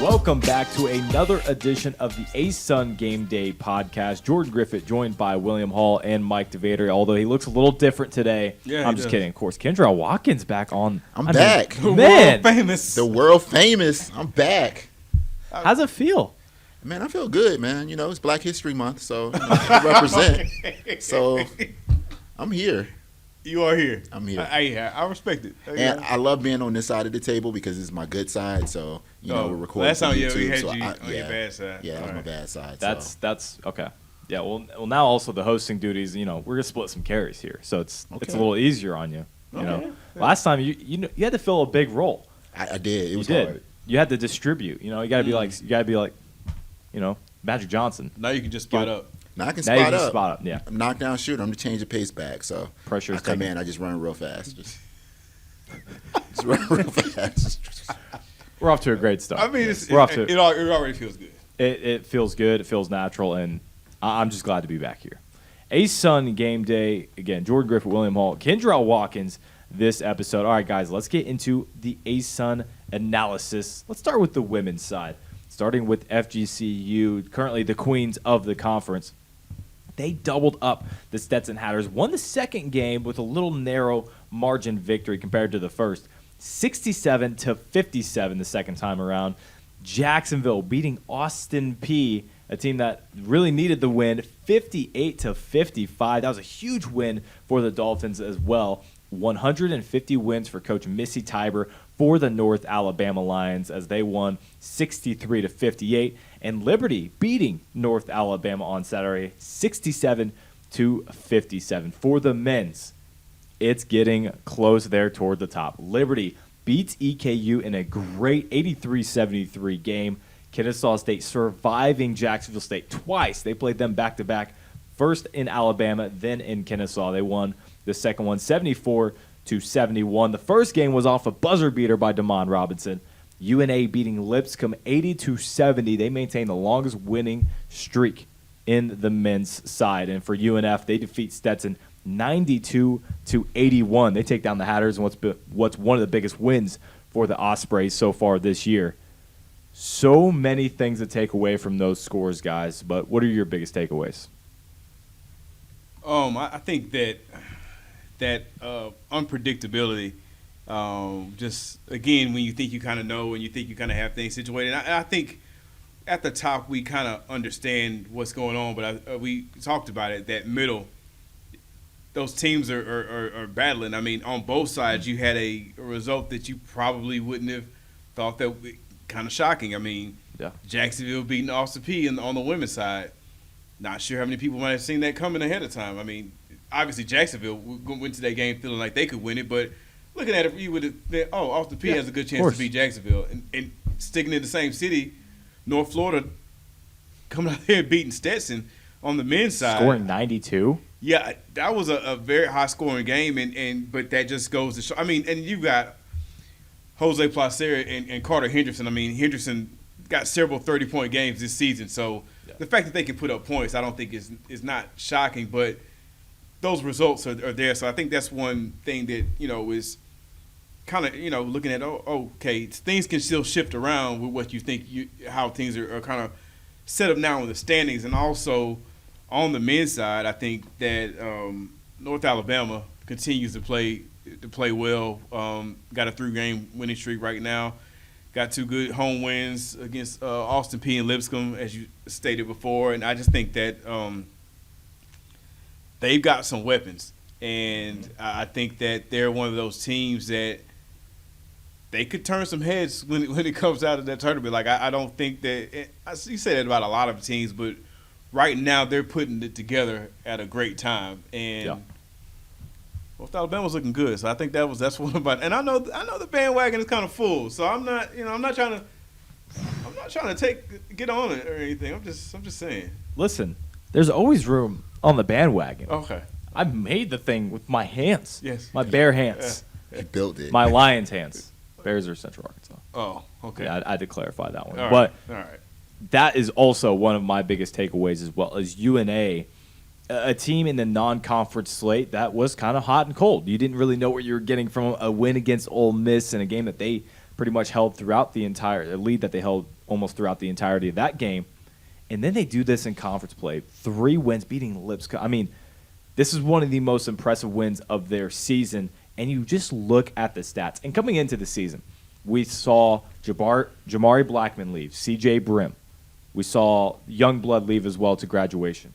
Welcome back to another edition of the ASUN Gameday podcast. Jordan Griffith joined by William Hall and Mike DeVader, although he looks a little different today. Yeah, I'm just kidding. Of course, Kendra Watkins back on. I'm back. Man, world famous. The world famous. I'm back. How's it feel? Man, I feel good, man. You know, it's Black History Month, so I represent. So I'm here. You are here. I'm here. I respect it. And I love being on this side of the table because it's my good side. So, you know, we're recording. Last time for we YouTube, had so you on your bad side. Yeah, that was my bad side. That's okay. Yeah, well, now also the hosting duties, you know, we're going to split some carries here. So it's a little easier on you. You know, last time you had to fill a big role. I did. It was hard. You had to distribute. You know, you got to be like, you know, Magic Johnson. Now you can just spot up. Now I can Now you spot can up. spot up, yeah. I'm knockdown shooter. I'm the change of pace back. So Pressure is I come taken. in, I just run real fast. Just run real fast. We're off to a great start. I mean, it already feels good. It feels good. It feels natural, and I'm just glad to be back here. ASUN Game Day, again, Jordan Griffith, William Hall, Kendra Watkins this episode. All right, guys, let's get into the ASUN analysis. Let's start with the women's side, starting with FGCU, currently the queens of the conference. They doubled up the Stetson Hatters, won the second game with a little narrow margin victory compared to the first, 67-57 the second time around. Jacksonville beating Austin P, a team that really needed the win, 58-55. That was a huge win for the Dolphins as well. 150 wins for Coach Missy Tiber for the North Alabama Lions as they won 63-58. And Liberty beating North Alabama on Saturday, 67-57. For the men's, it's getting close there toward the top. Liberty beats EKU in a great 83-73 game. Kennesaw State surviving Jacksonville State twice. They played them back-to-back, first in Alabama, then in Kennesaw. They won the second one 74-71. The first game was off a buzzer beater by Damon Robinson. UNA beating Lipscomb 80-70. They maintain the longest winning streak in the men's side. And for UNF, they defeat Stetson 92-81. They take down the Hatters in what's one of the biggest wins for the Ospreys so far this year. So many things to take away from those scores, guys. But what are your biggest takeaways? I think that unpredictability, just again, when you think you kind of know and you think you kind of have things situated. And I think at the top we kind of understand what's going on, but we talked about it. That middle, those teams are battling. I mean, on both sides, you had a result that you probably wouldn't have thought that kind of shocking. I mean, Jacksonville beating Austin P on the women's side. Not sure how many people might have seen that coming ahead of time. I mean, obviously Jacksonville went to that game feeling like they could win it, but looking at it, you would have said, Austin P has a good chance to beat Jacksonville. And sticking in the same city, North Florida coming out there and beating Stetson on the men's side. Scoring 92? Yeah, that was a very high-scoring game, but that just goes to show. I mean, and you've got Jose Placer and Carter Henderson. I mean, Henderson got several 30-point games this season, so the fact that they can put up points I don't think is not shocking, but those results are there. So I think that's one thing that, you know, is kind of, you know, looking at, okay, things can still shift around with what you think how things are kind of set up now in the standings. And also on the men's side, I think that North Alabama continues to play well. Got a 3-game winning streak right now. Got 2 good home wins against Austin P and Lipscomb, as you stated before. And I just think that they've got some weapons. And I think that they're one of those teams that they could turn some heads when it comes out of that tournament. Like, I don't think that – you say that about a lot of teams, but right now they're putting it together at a great time. And North Alabama's looking good, so I think that's one about. And I know the bandwagon is kind of full, so I'm not trying to get on it or anything. I'm just saying. Listen, there's always room on the bandwagon. Okay. I made the thing with my hands. Yes. My bare hands. You built it. My Lions hands. Bears are Central Arkansas. Oh, okay. Yeah, I had to clarify that one. All But right. that is also one of my biggest takeaways as well as UNA. A team in the non-conference slate that was kind of hot and cold. You didn't really know what you were getting from a win against Ole Miss in a game that they pretty much held throughout the lead that they held almost throughout the entirety of that game. And then they do this in conference play. 3 wins, beating Lipscomb. I mean, this is one of the most impressive wins of their season. And you just look at the stats. And coming into the season, we saw Jamari Blackman leave, C.J. Brim. We saw Youngblood leave as well to graduation.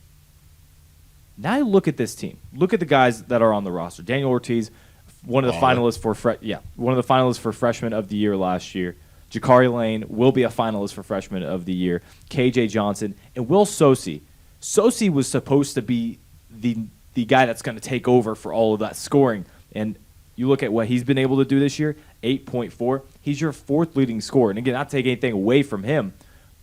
Now you look at this team. Look at the guys that are on the roster. Daniel Ortiz, one of the finalists for Freshman of the Year last year. Jakari Lane will be a finalist for Freshman of the Year. KJ Johnson and Will Sosi. Sosi was supposed to be the guy that's going to take over for all of that scoring. And you look at what he's been able to do this year, 8.4. He's your 4th leading scorer. And again, not take anything away from him,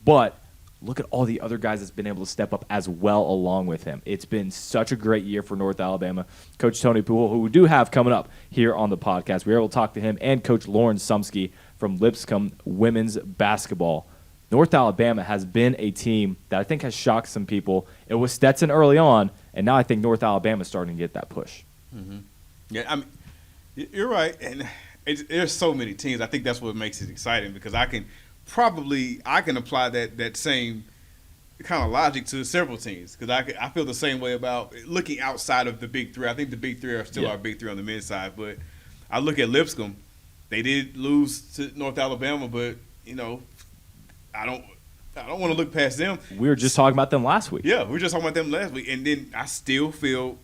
but look at all the other guys that's been able to step up as well along with him. It's been such a great year for North Alabama. Coach Tony Pujol, who we do have coming up here on the podcast, we were able to talk to him, and Coach Lauren Sumski from Lipscomb women's basketball. North Alabama has been a team that I think has shocked some people. It was Stetson early on, and now I think North Alabama is starting to get that push. Mm-hmm. Yeah, I mean, you're right, and there's so many teams. I think that's what makes it exciting, because I can apply that same kind of logic to several teams, because I feel the same way about looking outside of the Big Three. I think the Big Three are still our Big Three on the men's side, but I look at Lipscomb. They did lose to North Alabama, but I don't want to look past them. We were just talking about them last week. Yeah, we were just talking about them last week, and then I still feel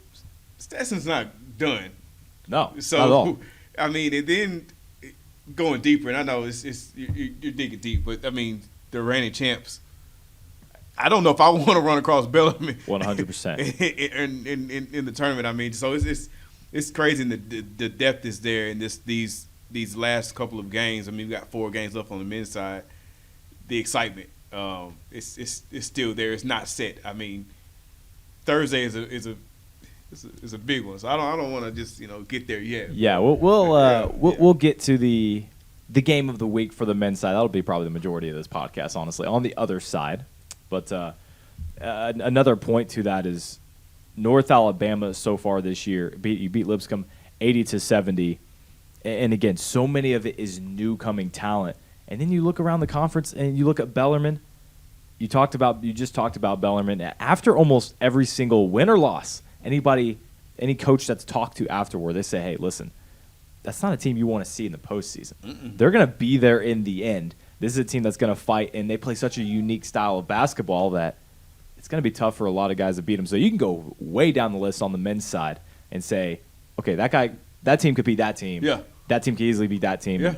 Stetson's not done. No, so not at all. I mean, and then going deeper, and I know you're digging deep, but I mean, the reigning champs. I don't know if I want to run across Bellarmine 100% in the tournament. I mean, so it's crazy, and the depth is there in these last couple of games. I mean, we got 4 games left on the men's side. The excitement, it's still there. It's not set. I mean, Thursday is a big one. So I don't want to just get there yet. Yeah, we'll get to the game of the week for the men's side. That'll be probably the majority of this podcast, honestly. On the other side, but another point to that is North Alabama so far this year beat Lipscomb 80-70, and again, so many of it is new coming talent. And then you look around the conference and you look at Bellarmine. You just talked about Bellarmine. After almost every single win or loss, any coach that's talked to afterward, they say, hey, listen, that's not a team you want to see in the postseason. They're going to be there in the end. This is a team that's going to fight, and they play such a unique style of basketball that it's going to be tough for a lot of guys to beat them. So you can go way down the list on the men's side and say, okay, that team could beat that team. Yeah. That team could easily beat that team. Yeah.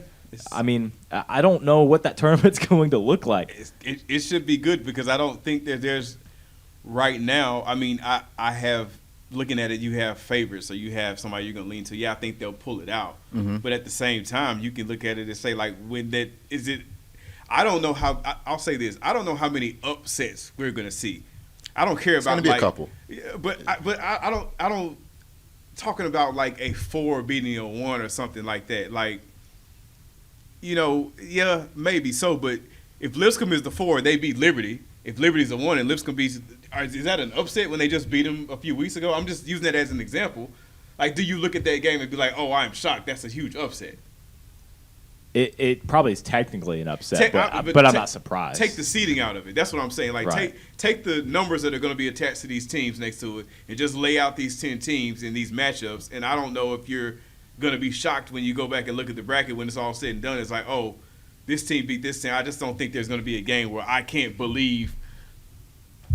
I mean, I don't know what that tournament's going to look like. It should be good, because I don't think that there's right now. I mean, I have, looking at it, you have favorites, so you have somebody you're going to lean to. Yeah, I think they'll pull it out. Mm-hmm. But at the same time, you can look at it and say, like, I don't know how, I'll say this, I don't know how many upsets we're going to see. I don't care about, it's going to be a couple. Yeah, but I don't, talking about like a 4 beating a 1 or something like that. Like, yeah, maybe so, but if Lipscomb is the 4, they beat Liberty. If Liberty's the 1 and Lipscomb beats, is that an upset when they just beat them a few weeks ago? I'm just using that as an example. Like, do you look at that game and be like, oh, I'm shocked, that's a huge upset? It probably is technically an upset, but I'm not surprised. Take the seeding out of it. That's what I'm saying. Like, right. take the numbers that are going to be attached to these teams next to it and just lay out these 10 teams in these matchups, and I don't know if you're going to be shocked when you go back and look at the bracket when it's all said and done. It's like, oh, this team beat this team. I just don't think there's going to be a game where I can't believe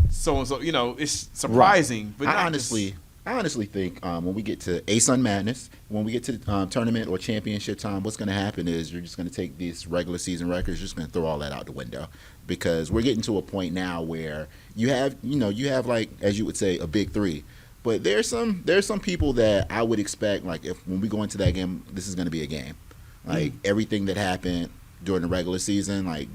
so-and-so. It's surprising. Right. But I honestly think when we get to ASUN Madness, when we get to tournament or championship time, what's going to happen is you're just going to take these regular season records, just going to throw all that out the window, because we're getting to a point now where you have like, as you would say, a Big Three. But there's some people that I would expect, like, if when we go into that game, this is going to be a game. Like, everything that happened during the regular season, like,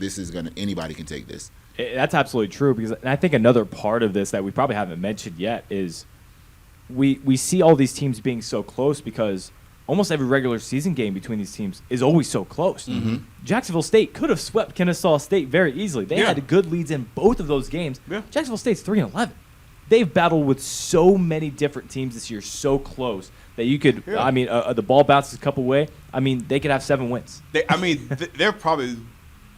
anybody can take this. That's absolutely true, because I think another part of this that we probably haven't mentioned yet is we see all these teams being so close, because almost every regular season game between these teams is always so close. Mm-hmm. Jacksonville State could have swept Kennesaw State very easily. They had good leads in both of those games. Yeah. Jacksonville State's 3-11. They've battled with so many different teams this year, so close, that you could. Yeah. I mean, the ball bounces a couple way. I mean, they could have 7 wins. They're probably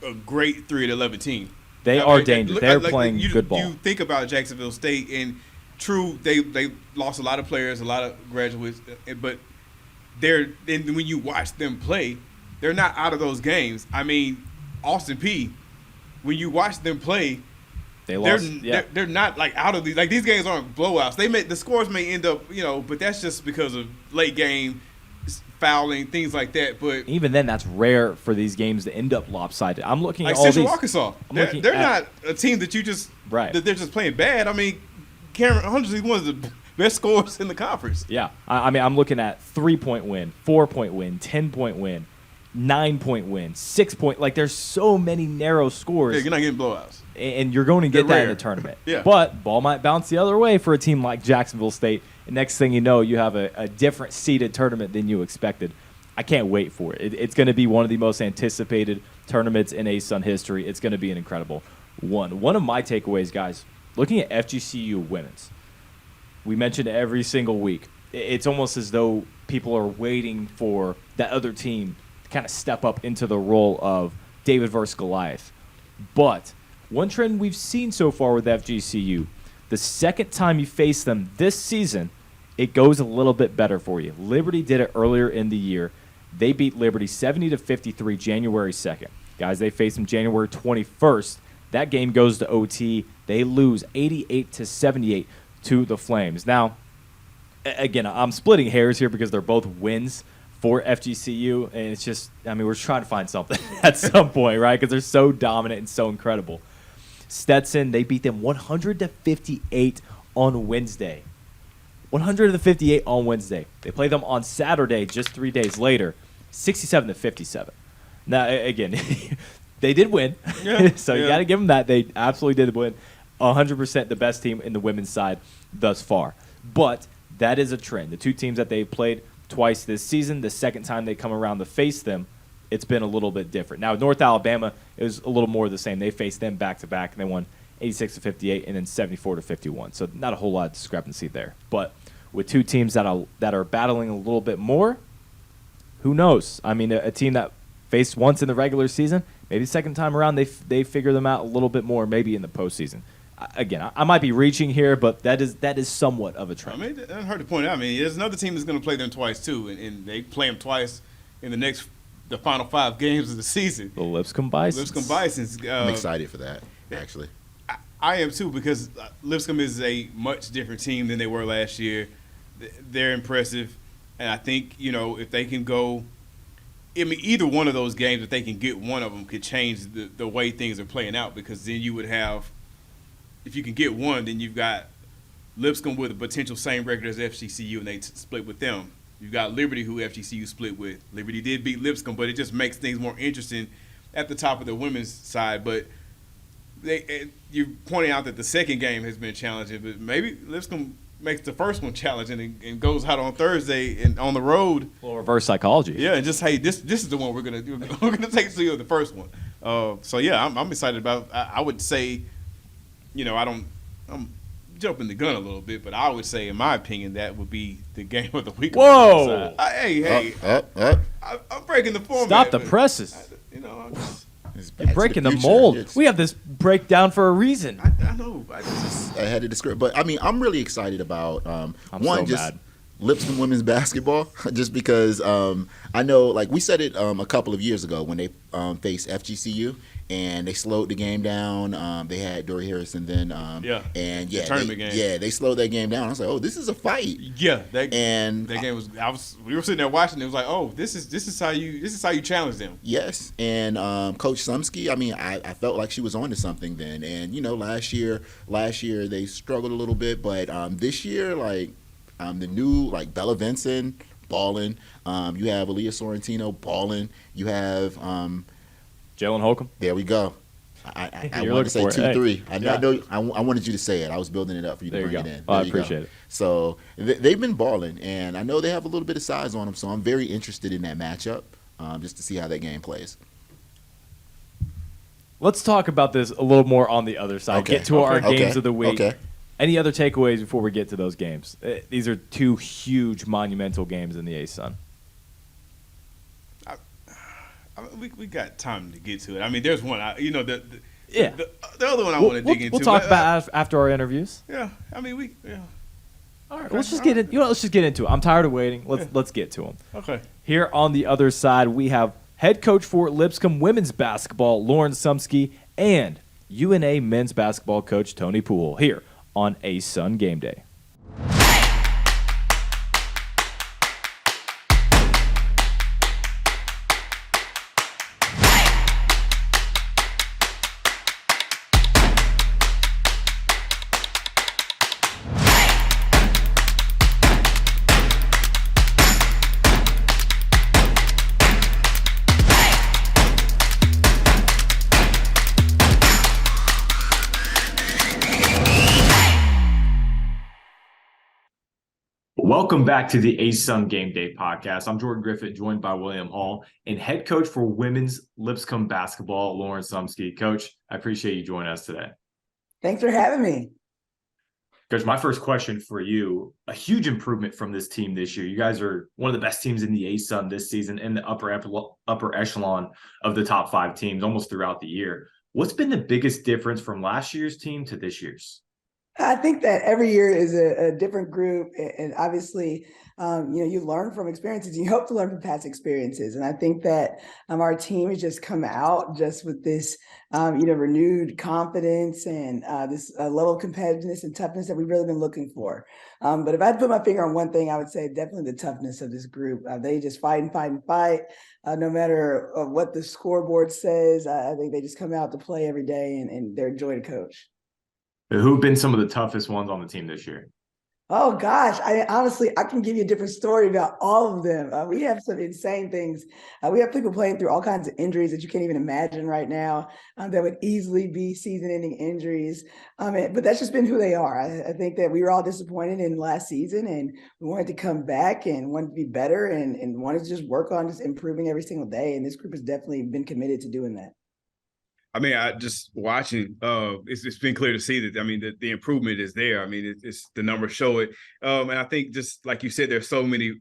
a great 3-11 team. They are dangerous. They're playing good ball. You think about Jacksonville State, and true, they lost a lot of players, a lot of graduates, but when you watch them play, they're not out of those games. I mean, Austin P, when you watch them play, they're not like out of these. Like, these games aren't blowouts. The scores may end up, but that's just because of late game fouling, things like that. But even then, that's rare for these games to end up lopsided. I'm looking at all Central these. Arkansas. They're not a team that you just that they're just playing bad. I mean, Cameron Hunter's one of the best scorers in the conference. Yeah, I mean, I'm looking at 3-point win, 4-point win, 10-point win, 9-point win, 6-point. Like, there's so many narrow scores. Yeah, you're not getting blowouts, and you're going to get that in the tournament. Yeah, but ball might bounce the other way for a team like Jacksonville State. And next thing you know, you have a different seeded tournament than you expected. I can't wait for it. It's going to be one of the most anticipated tournaments in ASUN history. It's going to be an incredible one. One of my takeaways, guys, looking at FGCU women's, we mentioned every single week. It's almost as though people are waiting for that other team to kind of step up into the role of David versus Goliath. But one trend we've seen so far with FGCU, the second time you face them this season, it goes a little bit better for you. Liberty did it earlier in the year. They beat Liberty 70-53 January 2nd. Guys, they faced them January 21st. That game goes to OT. They lose 88-78 to the Flames. Now, again, I'm splitting hairs here because they're both wins for FGCU, and it's just, I mean, we're trying to find something at some point, right? Because they're so dominant and so incredible. Stetson, they beat them 100-58 on Wednesday. 100-58 on Wednesday. They play them on Saturday, just 3 days later, 67-57. Now, again, they did win, so you got to give them that. They absolutely did win. 100% the best team in the women's side thus far. But that is a trend. The two teams that they've played twice this season, the second time they come around to face them, it's been a little bit different. Now, North Alabama, it was a little more of the same. They faced them back-to-back, and they won 86-58 and then 74-51. So not a whole lot of discrepancy there. But with two teams that are battling a little bit more, who knows? I mean, a team that faced once in the regular season, maybe the second time around they figure them out a little bit more, maybe in the postseason. Again, I might be reaching here, but that is somewhat of a trend. I mean, that's hard to point out. I mean, there's another team that's going to play them twice too, and they play them twice in the final 5 games of the season. The Lipscomb Bisons. Lipscomb Bisons. I'm excited for that, actually. I am too, because Lipscomb is a much different team than they were last year. They're impressive, and I think, if they can go, I mean, either one of those games, if they can get one of them, could change the way things are playing out, because then you would have, if you can get one, then you've got Lipscomb with a potential same record as FGCU, and they split with them. You've got Liberty, who FGCU split with. Liberty did beat Lipscomb, but it just makes things more interesting at the top of the women's side. But you're pointing out that the second game has been challenging, but maybe Lipscomb makes the first one challenging and goes out on Thursday and on the road. A little reverse psychology. Yeah, and just, hey, this is the one we're gonna take to you, the first one. So yeah, I'm excited about. I would say, I'm jumping the gun a little bit, but I would say, in my opinion, that would be the game of the week. Whoa! Hey, I'm breaking the format. Stop the presses. You're breaking the mold. We have this breakdown for a reason. I know. I had to describe, but I mean, I'm really excited about mad. Lipscomb women's basketball, just because I know, like we said it a couple of years ago when they faced FGCU and they slowed the game down. They had Dory Harrison then, the tournament game. They slowed that game down. I was like, oh, this is a fight. Yeah, that game was. We were sitting there watching. It was like, oh, this is how you challenge them. Yes, and Coach Sumski. I mean, I felt like she was on to something then. And last year they struggled a little bit, but this year, like. The new, like, Bella Vincent, balling. You have Aaliyah Sorrentino, balling. You have Jalen Holcomb. There we go. I wanted to say 2-3. I wanted you to say it. I was building it up for you to bring it in. I appreciate it. So they've been balling, and I know they have a little bit of size on them, so I'm very interested in that matchup just to see how that game plays. Let's talk about this a little more on the other side. Okay. Get to our games of the week. Okay. Any other takeaways before we get to those games? These are two huge, monumental games in the ASUN. We got time to get to it. I mean, there's one. The other one I want to dig into. We'll talk about after our interviews. Yeah, I mean All right, let's just get into it. I'm tired of waiting. Let's get to them. Okay. Here on the other side, we have head coach for Lipscomb women's basketball, Lauren Sumski, and UNA men's basketball coach Tony Pujol here on ASUN Game Day. Welcome back to the ASUN Game Day podcast. I'm Jordan Griffith, joined by William Hall, and head coach for women's Lipscomb basketball, Lauren Sumski. Coach, I appreciate you joining us today. Thanks for having me. Coach, my first question for you, a huge improvement from this team this year. You guys are one of the best teams in the ASUN this season, in the upper echelon of the top 5 teams almost throughout the year. What's been the biggest difference from last year's team to this year's? I think that every year is a different group, and obviously, you learn from experiences. You hope to learn from past experiences, and I think that our team has just come out just with this, renewed confidence and this level of competitiveness and toughness that we've really been looking for. But if I had to put my finger on one thing, I would say definitely the toughness of this group. They just fight and fight and fight, no matter what the scoreboard says. I think they just come out to play every day, and they're a joy to coach. Who've been some of the toughest ones on the team this year? Oh gosh, I can give you a different story about all of them. We have some insane things. We have people playing through all kinds of injuries that you can't even imagine right now, that would easily be season-ending injuries. But that's just been who they are. I think that we were all disappointed in last season, and we wanted to come back and wanted to be better and wanted to just work on just improving every single day. And this group has definitely been committed to doing that. I mean, I just watching. It's been clear to see that. I mean, the improvement is there. I mean, it's the numbers show it. And I think just like you said, there's so many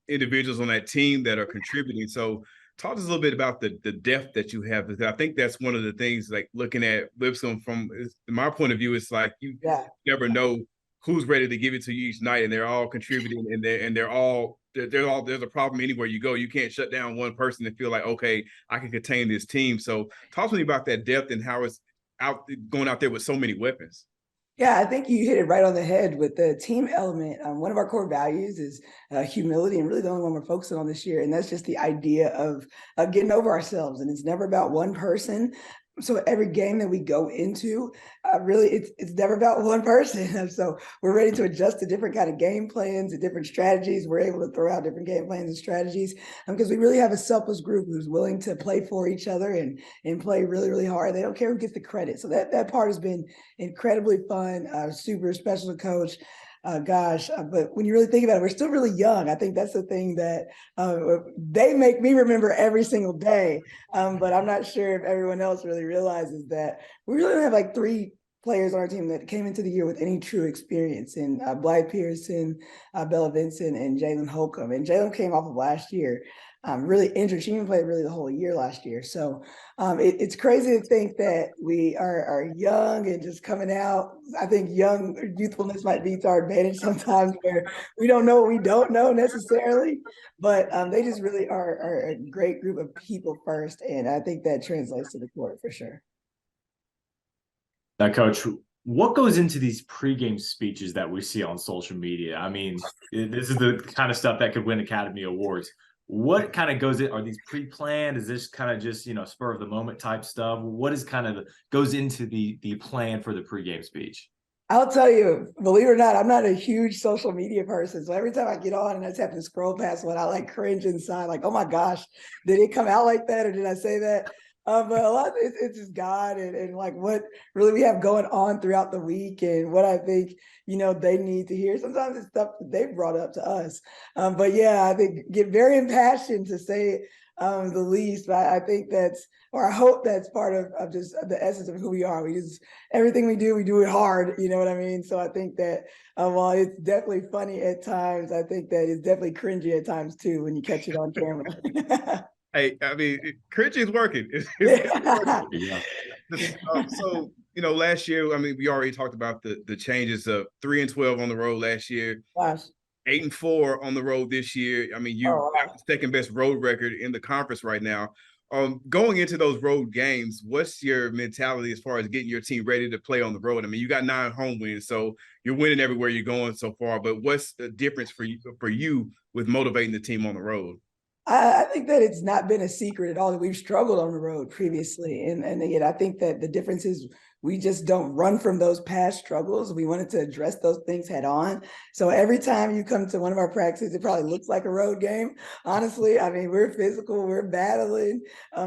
individuals on that team that are contributing. So, talk to us a little bit about the depth that you have. Because I think that's one of the things. Like looking at Lipscomb from my point of view, it's like you never know who's ready to give it to you each night, and they're all contributing, and they're all. There's a problem anywhere you go. You can't shut down one person and feel like, okay, I can contain this team. So talk to me about that depth and how it's going out there with so many weapons. Yeah, I think you hit it right on the head with the team element. One of our core values is humility, and really the only one we're focusing on this year. And that's just the idea of getting over ourselves. And it's never about one person. So every game that we go into, really, it's never about one person. So we're ready to adjust to different kind of game plans and different strategies. We're able to throw out different game plans and strategies because we really have a selfless group who's willing to play for each other and play really, really hard. They don't care who gets the credit. So that part has been incredibly fun, super special to coach. But when you really think about it, we're still really young. I think that's the thing that they make me remember every single day. But I'm not sure if everyone else really realizes that we really only have like 3 players on our team that came into the year with any true experience, and Blythe Pearson, Bella Vincent, and Jalen Holcomb. And Jalen came off of last year. Really injured. She didn't play really the whole year last year. So it's crazy to think that we are young and just coming out. I think youthfulness might be to our advantage sometimes, where we don't know what we don't know necessarily. But they just really are a great group of people first. And I think that translates to the court for sure. Now, Coach, what goes into these pregame speeches that we see on social media? I mean, this is the kind of stuff that could win Academy Awards. What kind of goes in? Are these pre-planned? Is this kind of just, spur of the moment type stuff? What is kind of goes into the plan for the pregame speech? I'll tell you, believe it or not, I'm not a huge social media person. So every time I get on and I just have to scroll past one, I like cringe inside, like, oh my gosh, did it come out like that? Or did I say that? But a lot of it's just God and like what really we have going on throughout the week and what I think, they need to hear. Sometimes it's stuff that they've brought up to us. But yeah, I think get very impassioned to say the least. But I think or I hope that's part of just the essence of who we are. Everything we do it hard. You know what I mean? So I think that while it's definitely funny at times, I think that it's definitely cringy at times too when you catch it on camera. Hey, I mean, cringy is working. It's working. Yeah. So, last year, I mean, we already talked about the changes of 3-12 on the road last year, Gosh. 8-4 on the road this year. I mean, you have the second best road record in the conference right now. Going into those road games, what's your mentality as far as getting your team ready to play on the road? I mean, you got 9 home wins, so you're winning everywhere you're going so far. But what's the difference for you with motivating the team on the road? I think that it's not been a secret at all that we've struggled on the road previously. And again, I think that the difference is we just don't run from those past struggles. We wanted to address those things head on. So every time you come to one of our practices, it probably looks like a road game. Honestly, I mean, we're physical, we're battling.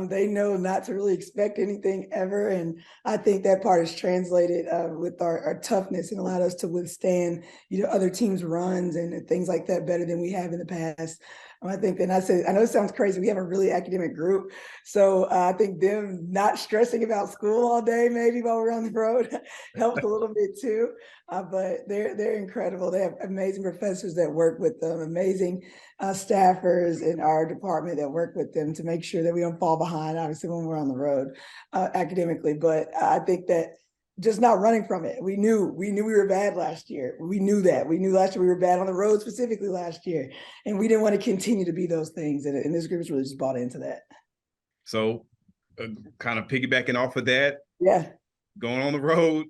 They know not to really expect anything ever. And I think that part is translated with our toughness and allowed us to withstand, other teams' runs and things like that better than we have in the past. I think, and I know it sounds crazy, we have a really academic group. So I think them not stressing about school all day, maybe while we're on the road, helps a little bit too. But they're incredible. They have amazing professors that work with them, amazing staffers in our department that work with them to make sure that we don't fall behind, obviously, when we're on the road academically. But I think that just not running from it. We knew we were bad last year. We knew that. We knew last year we were bad on the road, specifically last year. And we didn't want to continue to be those things. And this group has really just bought into that. So kind of piggybacking off of that. Yeah. Going on the road,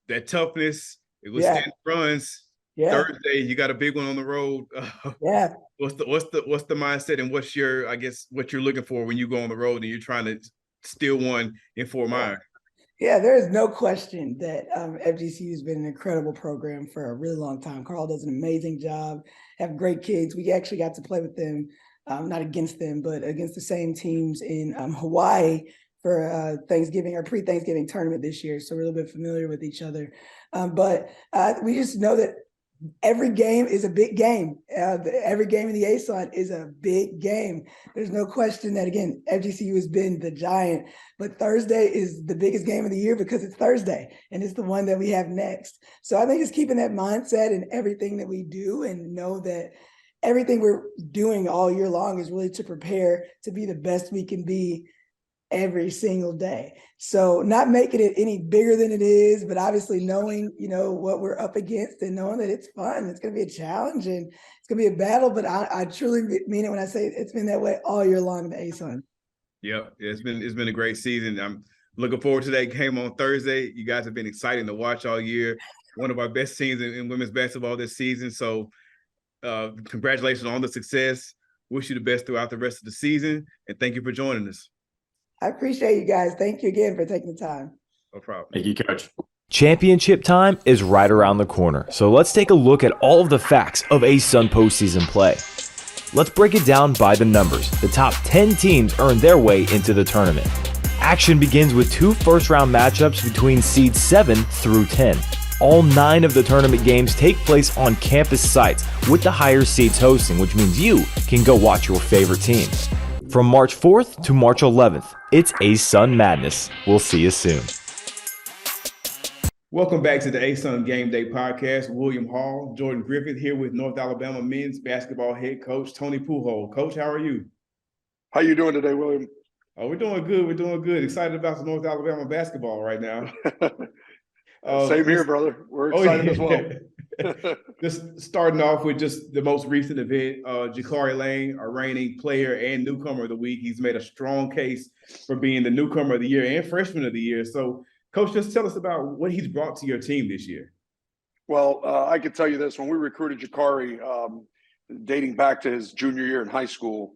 that toughness, it was standing runs. Yeah. Thursday, you got a big one on the road. Yeah. What's the mindset and what you're looking for when you go on the road and you're trying to steal one in Fort Myers? Yeah, there is no question that FGCU has been an incredible program for a really long time. Carl does an amazing job, have great kids. We actually got to play with them, not against them, but against the same teams in Hawaii for Thanksgiving or pre-Thanksgiving tournament this year. So we're a little bit familiar with each other. But we just know that every game is a big game. Every game in the ASUN is a big game. There's no question that, again, FGCU has been the giant, but Thursday is the biggest game of the year because it's Thursday and it's the one that we have next. So I think it's keeping that mindset in everything that we do and know that everything we're doing all year long is really to prepare to be the best we can be every single day. So not making it any bigger than it is, but obviously knowing, what we're up against and knowing that it's fun. It's going to be a challenge and it's going to be a battle, but I truly mean it when I say it's been that way all year long in the ASUN. Yep. It's been a great season. I'm looking forward to that game on Thursday. You guys have been exciting to watch all year. One of our best teams in women's basketball this season. So congratulations on the success. Wish you the best throughout the rest of the season. And thank you for joining us. I appreciate you guys. Thank you again for taking the time. No problem. Thank you, Coach. Championship time is right around the corner, so let's take a look at all of the facts of ASUN postseason play. Let's break it down by the numbers. The top 10 teams earn their way into the tournament. Action begins with 2 first-round matchups between seeds 7 through 10. All 9 of the tournament games take place on campus sites, with the higher seeds hosting, which means you can go watch your favorite teams. From March 4th to March 11th, it's ASUN Madness. We'll see you soon. Welcome back to the ASUN Game Day podcast. William Hall, Jordan Griffith here with North Alabama men's basketball head coach Tony Pujol. Coach, how are you? How you doing today, William? Oh, we're doing good. We're doing good. Excited about the North Alabama basketball right now. Same here, brother. We're excited as well. Just starting off with just the most recent event, Jakari Lane, our reigning player and newcomer of the week. He's made a strong case for being the newcomer of the year and freshman of the year. So, Coach, just tell us about what he's brought to your team this year. Well, I can tell you this. When we recruited Jakari, dating back to his junior year in high school,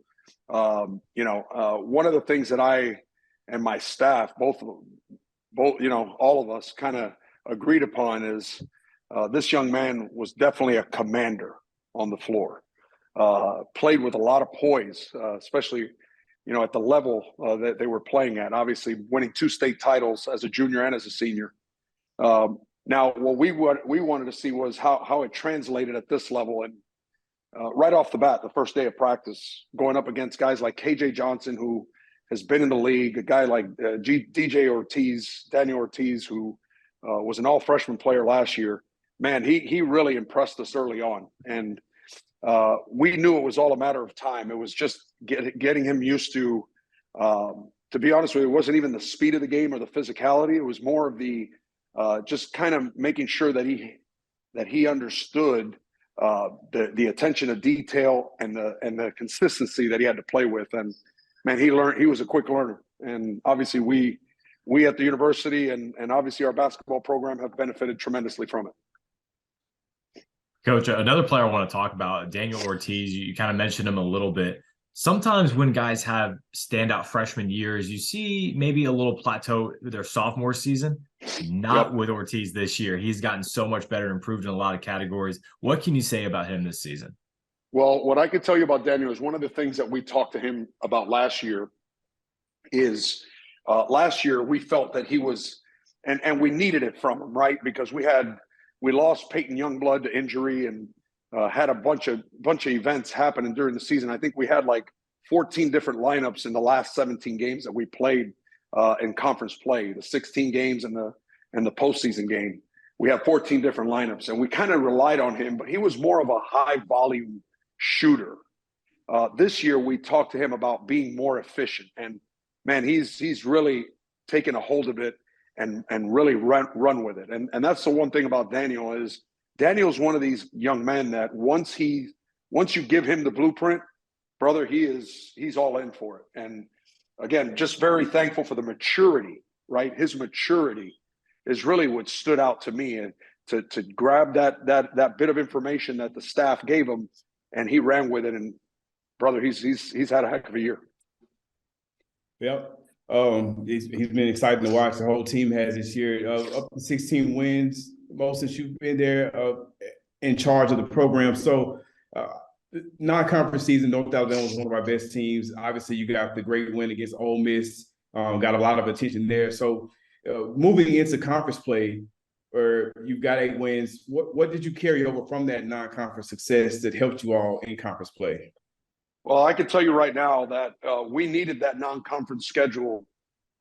one of the things that I and my staff, both all of us kind of agreed upon is this young man was definitely a commander on the floor. Played with a lot of poise, especially, at the level that they were playing at. Obviously, winning 2 state titles as a junior and as a senior. Now, what we wanted to see was how it translated at this level. And right off the bat, the first day of practice, going up against guys like KJ Johnson, who has been in the league, a guy like Daniel Ortiz, who was an all-freshman player last year. Man, he really impressed us early on. And we knew it was all a matter of time. It was just getting him used to be honest with you, it wasn't even the speed of the game or the physicality. It was more of the just kind of making sure that he understood the attention to detail and the consistency that he had to play with. And man, he was a quick learner. And obviously we at the university and obviously our basketball program have benefited tremendously from it. Coach, another player I want to talk about, Daniel Ortiz, you kind of mentioned him a little bit. Sometimes when guys have standout freshman years, you see maybe a little plateau their sophomore season. Not with Ortiz this year. He's gotten so much better and improved in a lot of categories. What can you say about him this season? Well, what I could tell you about Daniel is one of the things that we talked to him about last year is last year we felt that he was, and we needed it from him, right? Because we lost Peyton Youngblood to injury and had a bunch of events happening during the season. I think we had like 14 different lineups in the last 17 games that we played in conference play, the 16 games and the postseason game. We have 14 different lineups, and we kind of relied on him, but he was more of a high volume shooter. This year, we talked to him about being more efficient, and man, he's really taken a hold of it and really run with it. And that's the one thing about Daniel is Daniel's one of these young men that once you give him the blueprint, brother, he's all in for it. And again, just very thankful for the maturity, right? His maturity is really what stood out to me, and to grab that bit of information that the staff gave him, and he ran with it. And brother, he's had a heck of a year. Yep. He's been exciting to watch. The whole team has this year, up to 16 wins, most since you've been there, in charge of the program. So non-conference season, no doubt that was one of our best teams. Obviously, you got the great win against Ole Miss, got a lot of attention there. So moving into conference play, where you've got 8 wins, what did you carry over from that non-conference success that helped you all in conference play? Well, I can tell you right now that we needed that non-conference schedule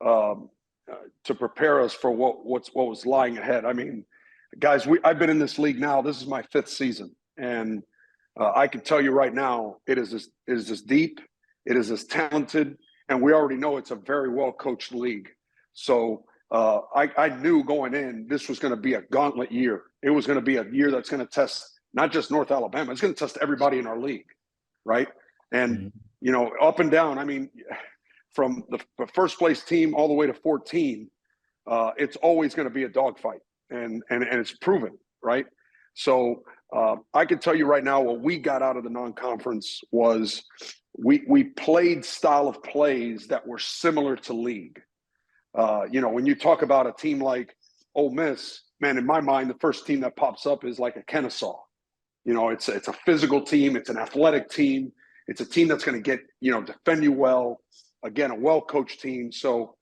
to prepare us for what was lying ahead. I mean, guys, I've been in this league now. This is my 5th season, and I can tell you right now, it is as deep, it is as talented, and we already know it's a very well-coached league. So I knew going in, this was going to be a gauntlet year. It was going to be a year that's going to test not just North Alabama, it's going to test everybody in our league, right? And, you know, up and down, I mean, from the first place team all the way to 14, it's always going to be a dogfight, and it's proven, right? So I can tell you right now, what we got out of the non-conference was we played style of plays that were similar to league. You know, when you talk about a team like Ole Miss, man, in my mind, the first team that pops up is like a Kennesaw. You know, it's a physical team. It's an athletic team. It's a team that's going to defend you well. Again, a well-coached team. So,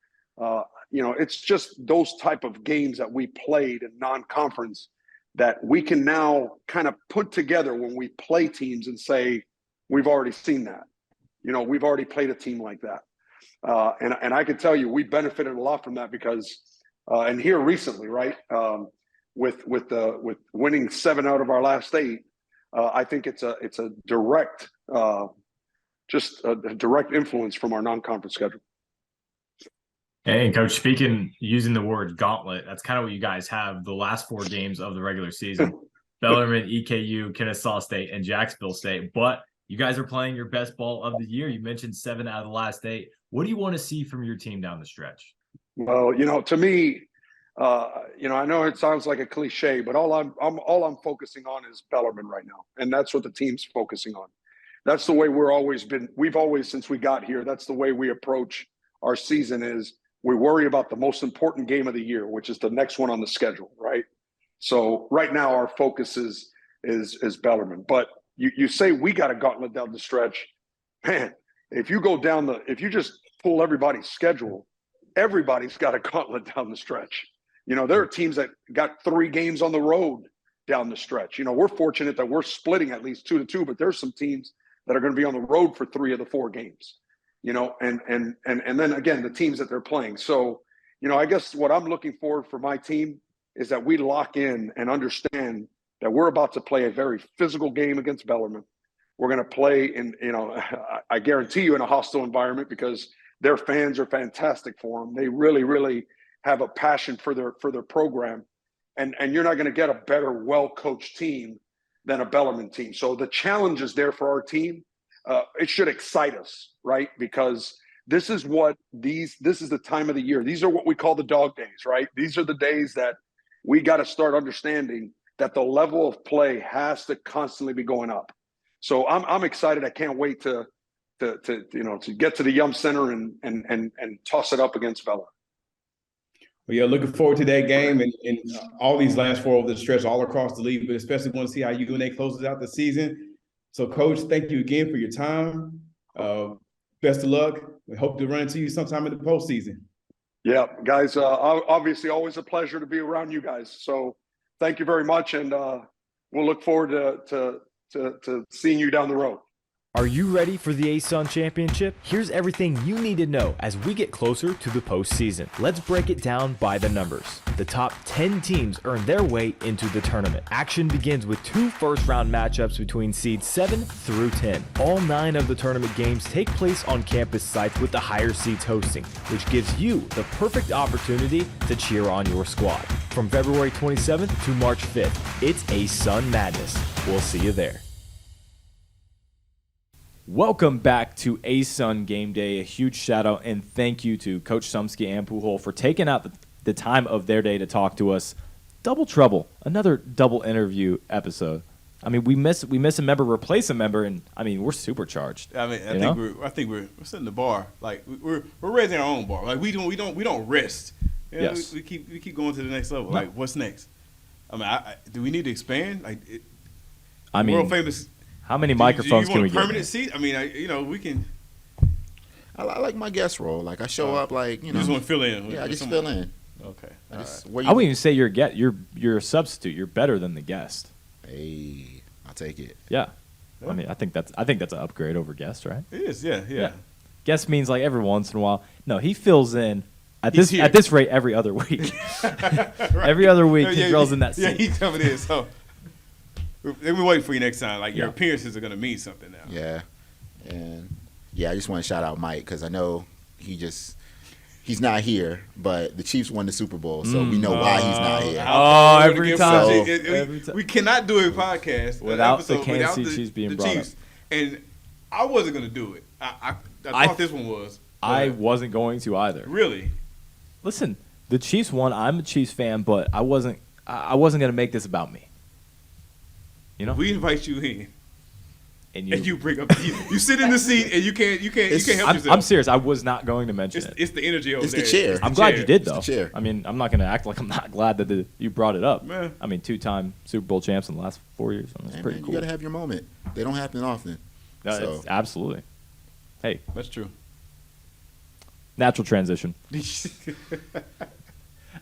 you know, it's just those type of games that we played in non-conference that we can now kind of put together when we play teams and say, we've already seen that. You know, we've already played a team like that. And I can tell you, we benefited a lot from that because, and here recently, right, with winning 7 out of our last 8, I think it's a direct, just a direct influence from our non-conference schedule. And Coach, using the word gauntlet, that's kind of what you guys have the last 4 games of the regular season. Bellarmine, EKU, Kennesaw State, and Jacksonville State. But you guys are playing your best ball of the year. You mentioned 7 out of the last 8. What do you want to see from your team down the stretch? Well, you know, to me, you know, I know it sounds like a cliche, but all I'm focusing on is Bellarmine right now, and that's what the team's focusing on. That's the way we've always, since we got here, that's the way we approach our season. Is we worry about the most important game of the year, which is the next one on the schedule, right? So right now our focus is Bellarmine. But you say we got a gauntlet down the stretch, man. If you just pull everybody's schedule, everybody's got a gauntlet down the stretch. You know, there are teams that got 3 games on the road down the stretch. We're fortunate that we're splitting at least 2-2, but there's some teams that are going to be on the road for 3 of the 4 games. And then again, the teams that they're playing. So, I guess what I'm looking for my team is that we lock in and understand that we're about to play a very physical game against Bellarmine. We're going to play in, I guarantee you, in a hostile environment, because their fans are fantastic for them. They really, really have a passion for their program. And you're not going to get a better, well-coached team than a Bellarmine team. So the challenge is there for our team. It should excite us, right? Because this is the time of the year. These are what we call the dog days, right? These are the days that we got to start understanding that the level of play has to constantly be going up. So I'm excited. I can't wait to get to the Yum Center and toss it up against Bellarmine. Well, yeah, looking forward to that game and all these last 4 over the stretch all across the league, but especially want to see how UNA closes out the season. So, Coach, thank you again for your time. Best of luck. We hope to run into you sometime in the postseason. Yeah, guys, obviously always a pleasure to be around you guys. So thank you very much, and we'll look forward to seeing you down the road. Are you ready for the ASUN Championship? Here's everything you need to know as we get closer to the postseason. Let's break it down by the numbers. The top 10 teams earn their way into the tournament. Action begins with 2 first-round matchups between seeds 7 through 10. All 9 of the tournament games take place on campus sites with the higher seeds hosting, which gives you the perfect opportunity to cheer on your squad. From February 27th to March 5th, it's ASUN Madness. We'll see you there. Welcome back to ASUN Game Day. A huge shout out and thank you to Coach Sumski and Pujol for taking out the time of their day to talk to us. Double trouble, another double interview episode. I mean, we miss a member, replace a member, and I mean we're supercharged. I mean, I think we're setting the bar. Like we're raising our own bar. Like we don't rest. Yes. We keep going to the next level. No. Like what's next? I mean, do we need to expand? I mean, world famous. How many microphones can we get? Permanent seat? I mean, we can. I like my guest role. Like I show up, like You just want to fill in. Yeah, I just fill in. Okay. I wouldn't even say you're a substitute. You're better than the guest. Hey, I'll take it. Yeah. I mean, I think that's an upgrade over guest, right? It is. Yeah. Guest means like every once in a while. No, he fills in at He's this rate every other week. Right. Every other week he drills in that seat. Yeah, he's coming in. So we're waiting for you next time. Like your Yeah. appearances are gonna mean something now. Yeah, and I just want to shout out Mike because I know he's not here, but the Chiefs won the Super Bowl, so we know why he's not here. Every time. Every time. We cannot do a podcast Without episode the Kansas City Chiefs being brought up. And I wasn't gonna do it. I thought this one was. I wasn't going to either. Really. Listen, the Chiefs won. I'm a Chiefs fan, but I wasn't going to make this about me. You know? We invite you in, and you bring up you sit in the seat and you can't help yourself. I'm serious. I was not going to mention it. It's the energy over It's there. the chair. It's I'm the glad chair. you did, It's though. the chair. I mean, I'm not going to act like I'm not glad that you brought it up. Man. I mean, 2-time Super Bowl champs in the last 4 years. I mean, it's Hey, pretty man, cool. You gotta have your moment. They don't happen often. No, so. it's absolutely. Hey, That's true. natural transition.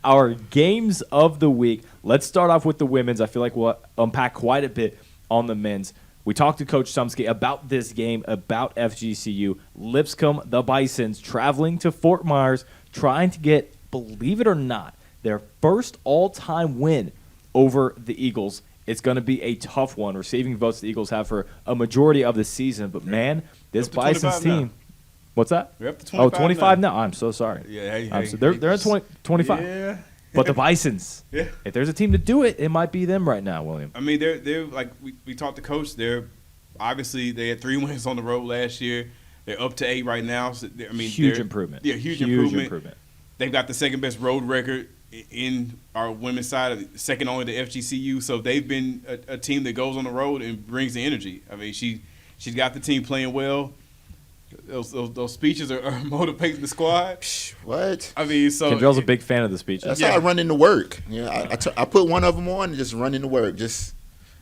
Our games of the week. Let's start off with the women's. I feel like we'll unpack quite a bit on the men's. We talked to Coach Sumski about this game, about FGCU. Lipscomb, the Bisons, traveling to Fort Myers, trying to get, believe it or not, their first all-time win over the Eagles. It's going to be a tough one, receiving votes the Eagles have for a majority of the season. But, man, this Bisons team. Now. What's that? We're up to 25 25 now. I'm so sorry. Yeah, so they're at 25. Yeah. But the Bisons, Yeah. if there's a team to do it, it might be them right now, William. I mean, they're like we talked to Coach. They're obviously they had 3 wins on the road last year. They're up to 8 right now. So I mean, Huge improvement. Yeah, huge improvement. They've got the second best road record in our women's side, second only to FGCU. So they've been a team that goes on the road and brings the energy. I mean, she's got the team playing well. Those speeches are motivating the squad. What? I mean, so Kendrell's a big fan of the speeches. That's how I run into work. Yeah, I put one of them on and just run into work. Just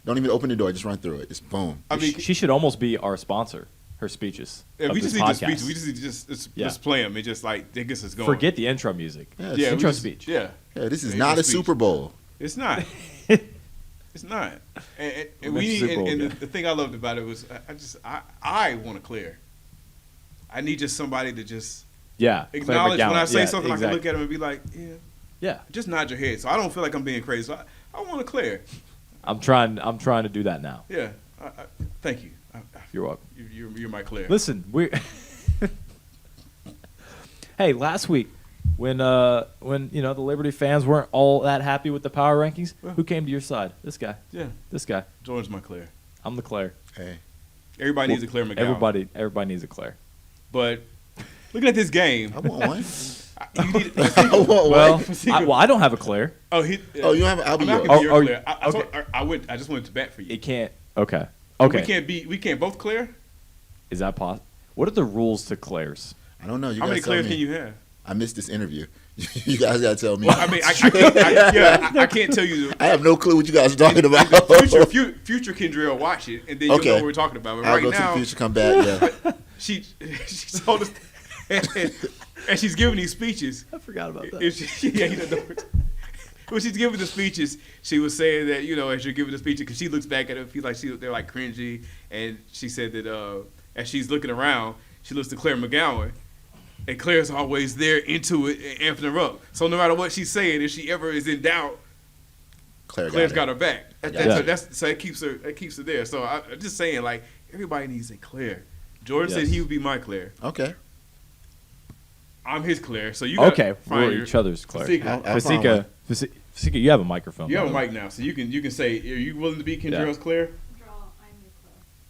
don't even open the door. Just run through it. Just boom. I mean, She should almost be our sponsor. Her speeches. yeah, of we this just need the podcast. speeches. We just need to just play them. It just like it gets us going. Forget the intro music. Yeah, yeah, intro speech. Yeah, Yeah, this is Yeah, not a speech. Super Bowl. It's not. It's not. And We'll we make the Super Bowl and again. the thing I loved about it was I want to clear. I need just somebody to just Yeah. Claire acknowledge when McGowan. I say Yeah, something. exactly. I can look at him and be like, yeah, Yeah. just nod your head. So I don't feel like I'm being crazy. So I want to clear. I'm trying to do that now. Yeah. Thank you. You're welcome. You're my clear. Listen, hey, last week when the Liberty fans weren't all that happy with the power rankings, who came to your side? This guy. Yeah. This guy. Jordan's my clear. I'm the Claire. Hey. Everybody needs a Claire McGowan. Everybody needs a Claire. But looking at this game, I want one. you need. I want Well, one. I don't have a Claire. Oh, You have. I'll be I'm not yours. gonna be your Oh, Claire. okay. I just went to bat for you. It can't. Okay. Okay. We can't both clear. Is that possible? What are the rules to Claires? I don't know. You How many guys tell clears me. can you have? I missed this interview. You guys gotta tell me. Well, I mean, I can't tell you. I have no clue what you guys are talking about. Future Kendra will watch it, and then you'll know what we're talking about. But I'll right go now, to the future, come back. Yeah. she told us, and she's giving these speeches. I forgot about that. When she's giving the speeches, she was saying that as you're giving the speeches, because she looks back at it, feels like they're like cringy, and she said that as she's looking around, she looks to Claire McGowan. And Claire's always there into it and amping her up. So no matter what she's saying, if she ever is in doubt, Claire's got her back. So it keeps her there. So I'm just saying, like, everybody needs a Claire. Jordan said he would be my Claire. Okay. I'm his Claire. So you gotta find we're each other's Claire. Fasika, Fasika, you have a microphone. you have a mic now, so you can say, are you willing to be Kendra's Claire?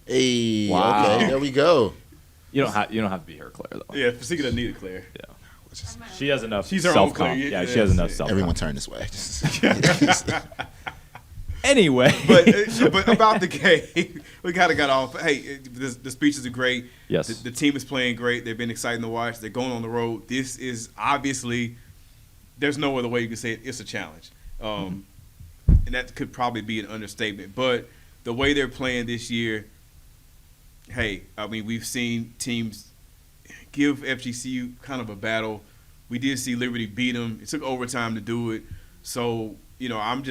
Hey. Wow. Okay. There we go. You don't have to be her Claire though. Yeah, Fasika doesn't need a Claire. Yeah. She has enough. She's her own self-confidence. Claire. Yeah, she has enough self. Everyone turn this way. Anyway, but about the game, we kind of got off. Hey, the speeches are great. Yes. The team is playing great. They've been exciting to watch. They're going on the road. This is obviously, there's no other way you can say it. It's a challenge. And that could probably be an understatement. But the way they're playing this year, hey, I mean, we've seen teams give FGCU kind of a battle. We did see Liberty beat them. It took overtime to do it. So, I'm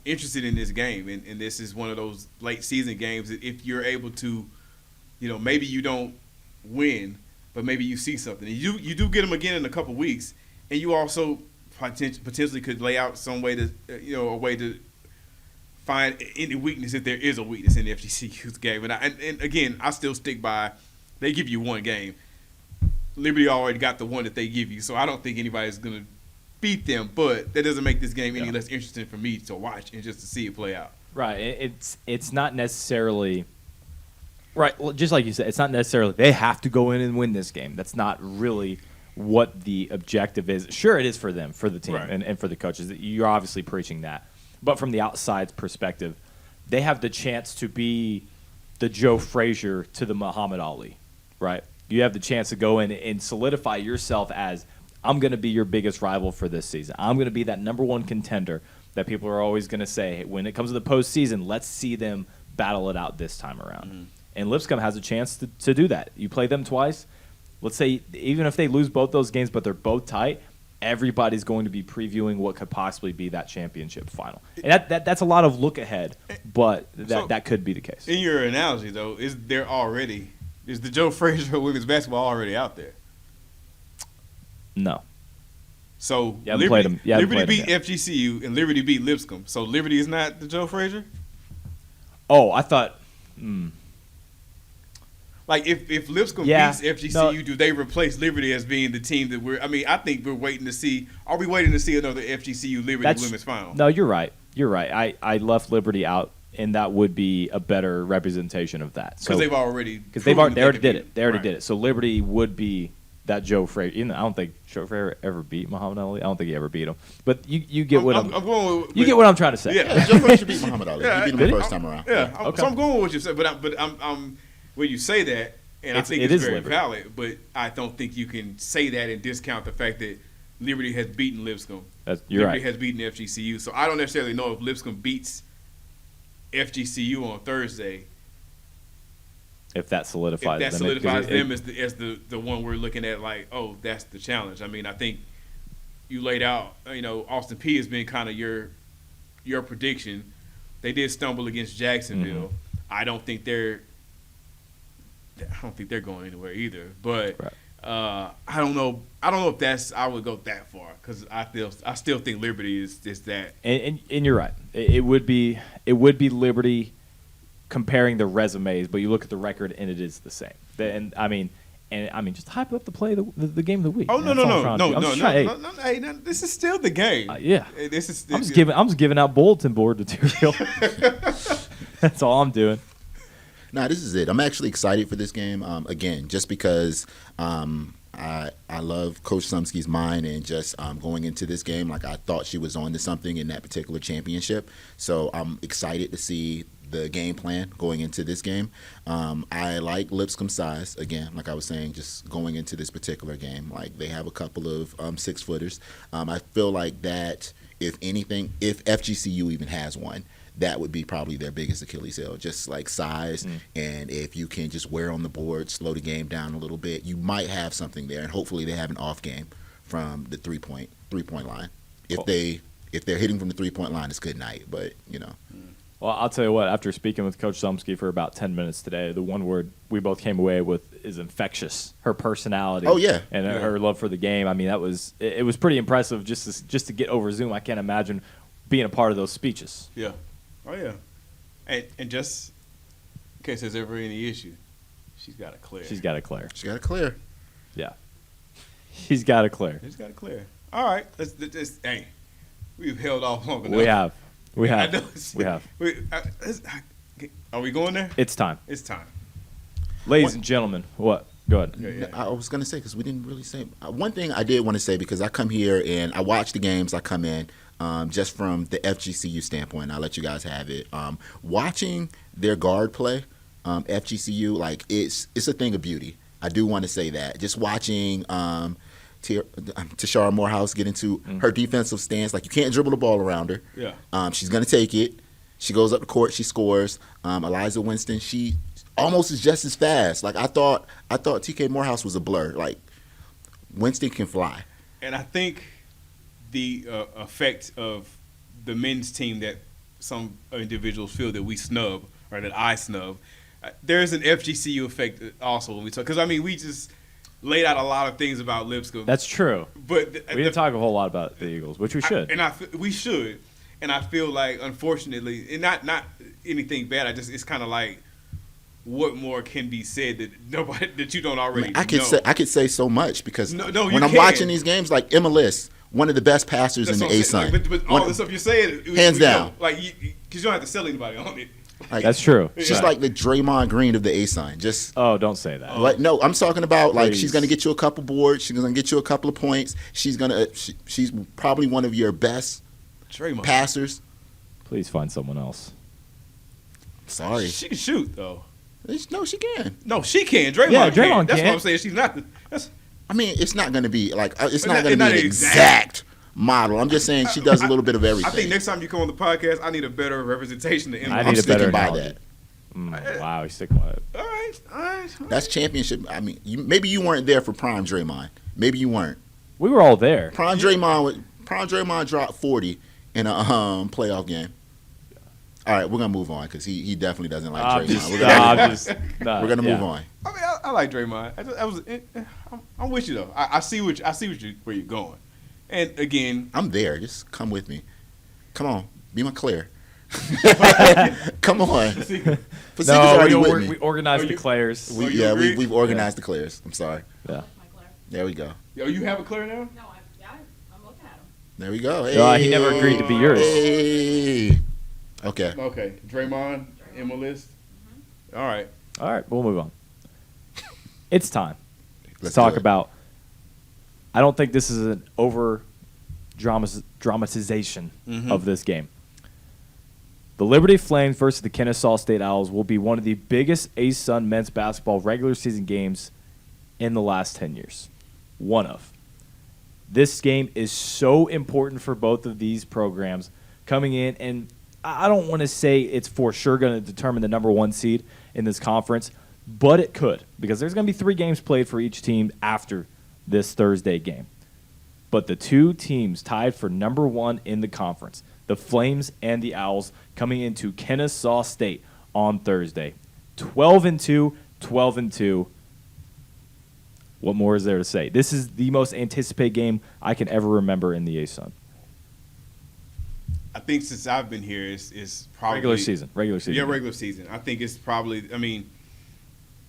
interested in this game. And this is one of those late season games that if you're able to, maybe you don't win, but maybe you see something. And you do get them again in a couple weeks. And you also potentially could lay out some way to, a way to find any weakness if there is a weakness in the FGCU's game. And again, I still stick by they give you one game. Liberty already got the one that they give you, so I don't think anybody's going to beat them, but that doesn't make this game any less interesting for me to watch and just to see it play out. right. It's not necessarily right. Just like you said, it's not necessarily they have to go in and win this game. That's not really what the objective is. Sure, it is for them, for the team, Right. and for the coaches. You're obviously preaching that. But from the outside perspective, they have the chance to be the Joe Frazier to the Muhammad Ali, right? You have the chance to go in and solidify yourself as, I'm going to be your biggest rival for this season. I'm going to be that number one contender that people are always going to say, hey, when it comes to the postseason, let's see them battle it out this time around. Mm-hmm. And Lipscomb has a chance to do that. You play them twice. Let's say even if they lose both those games, but they're both tight, everybody's going to be previewing what could possibly be that championship final. And that's a lot of look ahead, but that could be the case. In your analogy, though, is the Joe Frazier of women's basketball already out there? No. So You haven't played Liberty, him. You haven't Liberty played beat him FGCU and Liberty beat Lipscomb. So Liberty is not the Joe Frazier? Oh, I thought Like if Lipscomb beats FGCU, do they replace Liberty as being the team that I think we're waiting to see. Are we waiting to see another FGCU Liberty women's final? No, you're right. You're right. I left Liberty out, and that would be a better representation of that. Because they've already they already did it. They already Right. did it. So Liberty would be that Joe Frazier. I don't think Joe Frazier ever beat Muhammad Ali. I don't think he ever beat him. But you get what I'm going with, you get what I'm trying to say. Yeah. Joe Frazier beat Muhammad Ali. Yeah, he beat him did the he? first time around. Yeah. Okay. So I'm going with what you said, but I'm when you say that, and I think it it's is very Liberty. valid, but I don't think you can say that and discount the fact that Liberty has beaten Lipscomb. You're Liberty right. has beaten FGCU. So I don't necessarily know if Lipscomb beats FGCU on Thursday, If that solidifies if that them. solidifies them as the one we're looking at, like, oh, that's the challenge. I mean, I think you laid out, Austin P has been kind of your prediction, They did stumble against Jacksonville. Mm-hmm. I don't think they're going anywhere either. But Right. I don't know. I don't know if I would go that far because I still think Liberty is that. And you're right. It would be Liberty comparing the resumes, but you look at the record and it is the same. And I mean, just hype up the play of the game of the week. Oh man. no! That's all I'm trying to do. I'm just trying- Hey, this is still the game. Yeah. This is. I'm just giving out bulletin board material. That's all I'm doing. Nah, this is it. I'm actually excited for this game. Again, just because I love Coach Sumski's mind, and just going into this game, like I thought she was on to something in that particular championship. So I'm excited to see the game plan going into this game. I like Lipscomb's size, again, like I was saying, just going into this particular game. Like they have a couple of 6-footers. I feel like that, if anything, if FGCU even has one, that would be probably their biggest Achilles heel, just like size. And if you can just wear on the board, slow the game down a little bit, you might have something there. And hopefully they have an off game from the three-point line. If they're hitting from the 3-point line, it's good night. But Well, I'll tell you what, after speaking with Coach Sumski for about 10 minutes today, the one word we both came away with is infectious. Her personality. Oh, yeah. And her love for the game. I mean, it was pretty impressive just to get over Zoom. I can't imagine being a part of those speeches. Yeah. Oh yeah. And just in case there's ever any issue, she's got it clear. She's got it clear. she got it clear. Yeah. She's got it clear. She's got it clear. All right. Let's hey, we've held off long enough. We have. We I have. know. We have. Are we going there? It's time. It's time. Ladies and gentlemen, what? Go ahead. Yeah. I was going to say, because we didn't really say. One thing I did want to say, because I come here and I watch the games, I come in just from the FGCU standpoint. I'll let you guys have it. Watching their guard play, FGCU, like it's a thing of beauty. I do want to say that. Just watching Tashara Morehouse get into her defensive stance, like you can't dribble the ball around her. Yeah. She's going to take it. She goes up the court. She scores. Eliza Winston, she almost is just as fast. Like I thought TK Morehouse was a blur. Like Winston can fly. And I think the effect of the men's team that some individuals feel that we snub, or that I snub, there's an FGCU effect also when we talk. Because, I mean, we just laid out a lot of things about Lipscomb. That's true. But We didn't talk a whole lot about the Eagles, which we should. We should. And I feel like, unfortunately, and not anything bad, it's kind of like, what more can be said that you don't already know? I could say so much, because when I'm can. watching these games, like Emma Liss, one of the best passers in the ASUN. But all the stuff you're saying, hands down, because you don't have to sell anybody on it. Like, That's true. She's like the Draymond Green of the ASUN. Just don't say that. like, no, I'm talking about like Please. she's gonna get you a couple boards. She's gonna get you a couple of points. She's probably one of your best Draymond passers. Please find someone else. Sorry, She can shoot though. no, she can. No, she can. Draymond Yeah, can. Draymond That's can. what I'm saying. She's not. I mean, it's not gonna be like it's not not- gonna be not an exact model. I'm just saying she does a little bit of everything. I think next time you come on the podcast, I need a better representation of Emma. I I'm need a better sticking by analogy. that. Wow, he's sticking with it. All right. That's championship. I mean, maybe you weren't there for prime Draymond. Maybe you weren't. We were all there. Prime Draymond dropped 40 in a playoff game. All right, we're gonna move on, because he definitely doesn't like Draymond. We're gonna move on. I mean, I like Draymond. I'm with you though. I see where you're going. And again, I'm there. Just come with me. Come on, be my Claire. Come on. Fasika's already with me. We organized the Claires. We've organized the Claires. I'm sorry. Yeah. There we go. yo, you have a clear now? No, I'm looking at him. There we go. He never agreed to be yours. Hey. Okay. Okay, Draymond, Emma List. All right. All right, we'll move on. It's time. Let's talk do it. about. I don't think this is an over dramatization of this game. The Liberty Flames versus the Kennesaw State Owls will be one of the biggest ASUN men's basketball regular season games in the last 10 years. One of. This game is so important for both of these programs coming in, and I don't want to say it's for sure going to determine the number one seed in this conference, but it could, because there's going to be 3 games played for each team after this Thursday game. But the two teams tied for number one in the conference, the Flames and the Owls, coming into Kennesaw State on Thursday. 12-2, 12-2. What more is there to say? This is the most anticipated game I can ever remember in the ASUN. I think since I've been here, it's probably Regular season. Yeah, regular season. I think it's probably. I mean,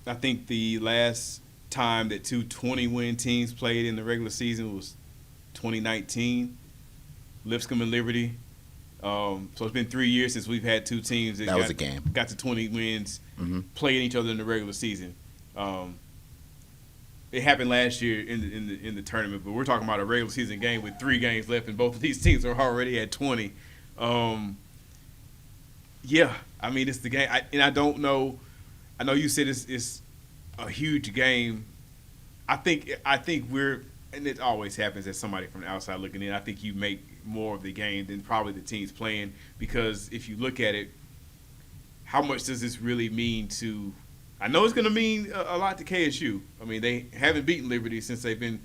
I think the last time that two 20-win teams played in the regular season was 2019, Lipscomb and Liberty. So it's been 3 years since we've had two teams that was a game. Got to 20 wins, playing each other in the regular season. It happened last year in the tournament, but we're talking about a regular season game with 3 games left, and both of these teams are already at 20. Yeah, I mean it's the game, and I don't know. I know you said it's a huge game. I think we're, and it always happens as somebody from the outside looking in. I think you make more of the game than probably the teams playing, because if you look at it, how much does this really mean to? I know it's going to mean a lot to KSU. I mean, they haven't beaten Liberty since they've been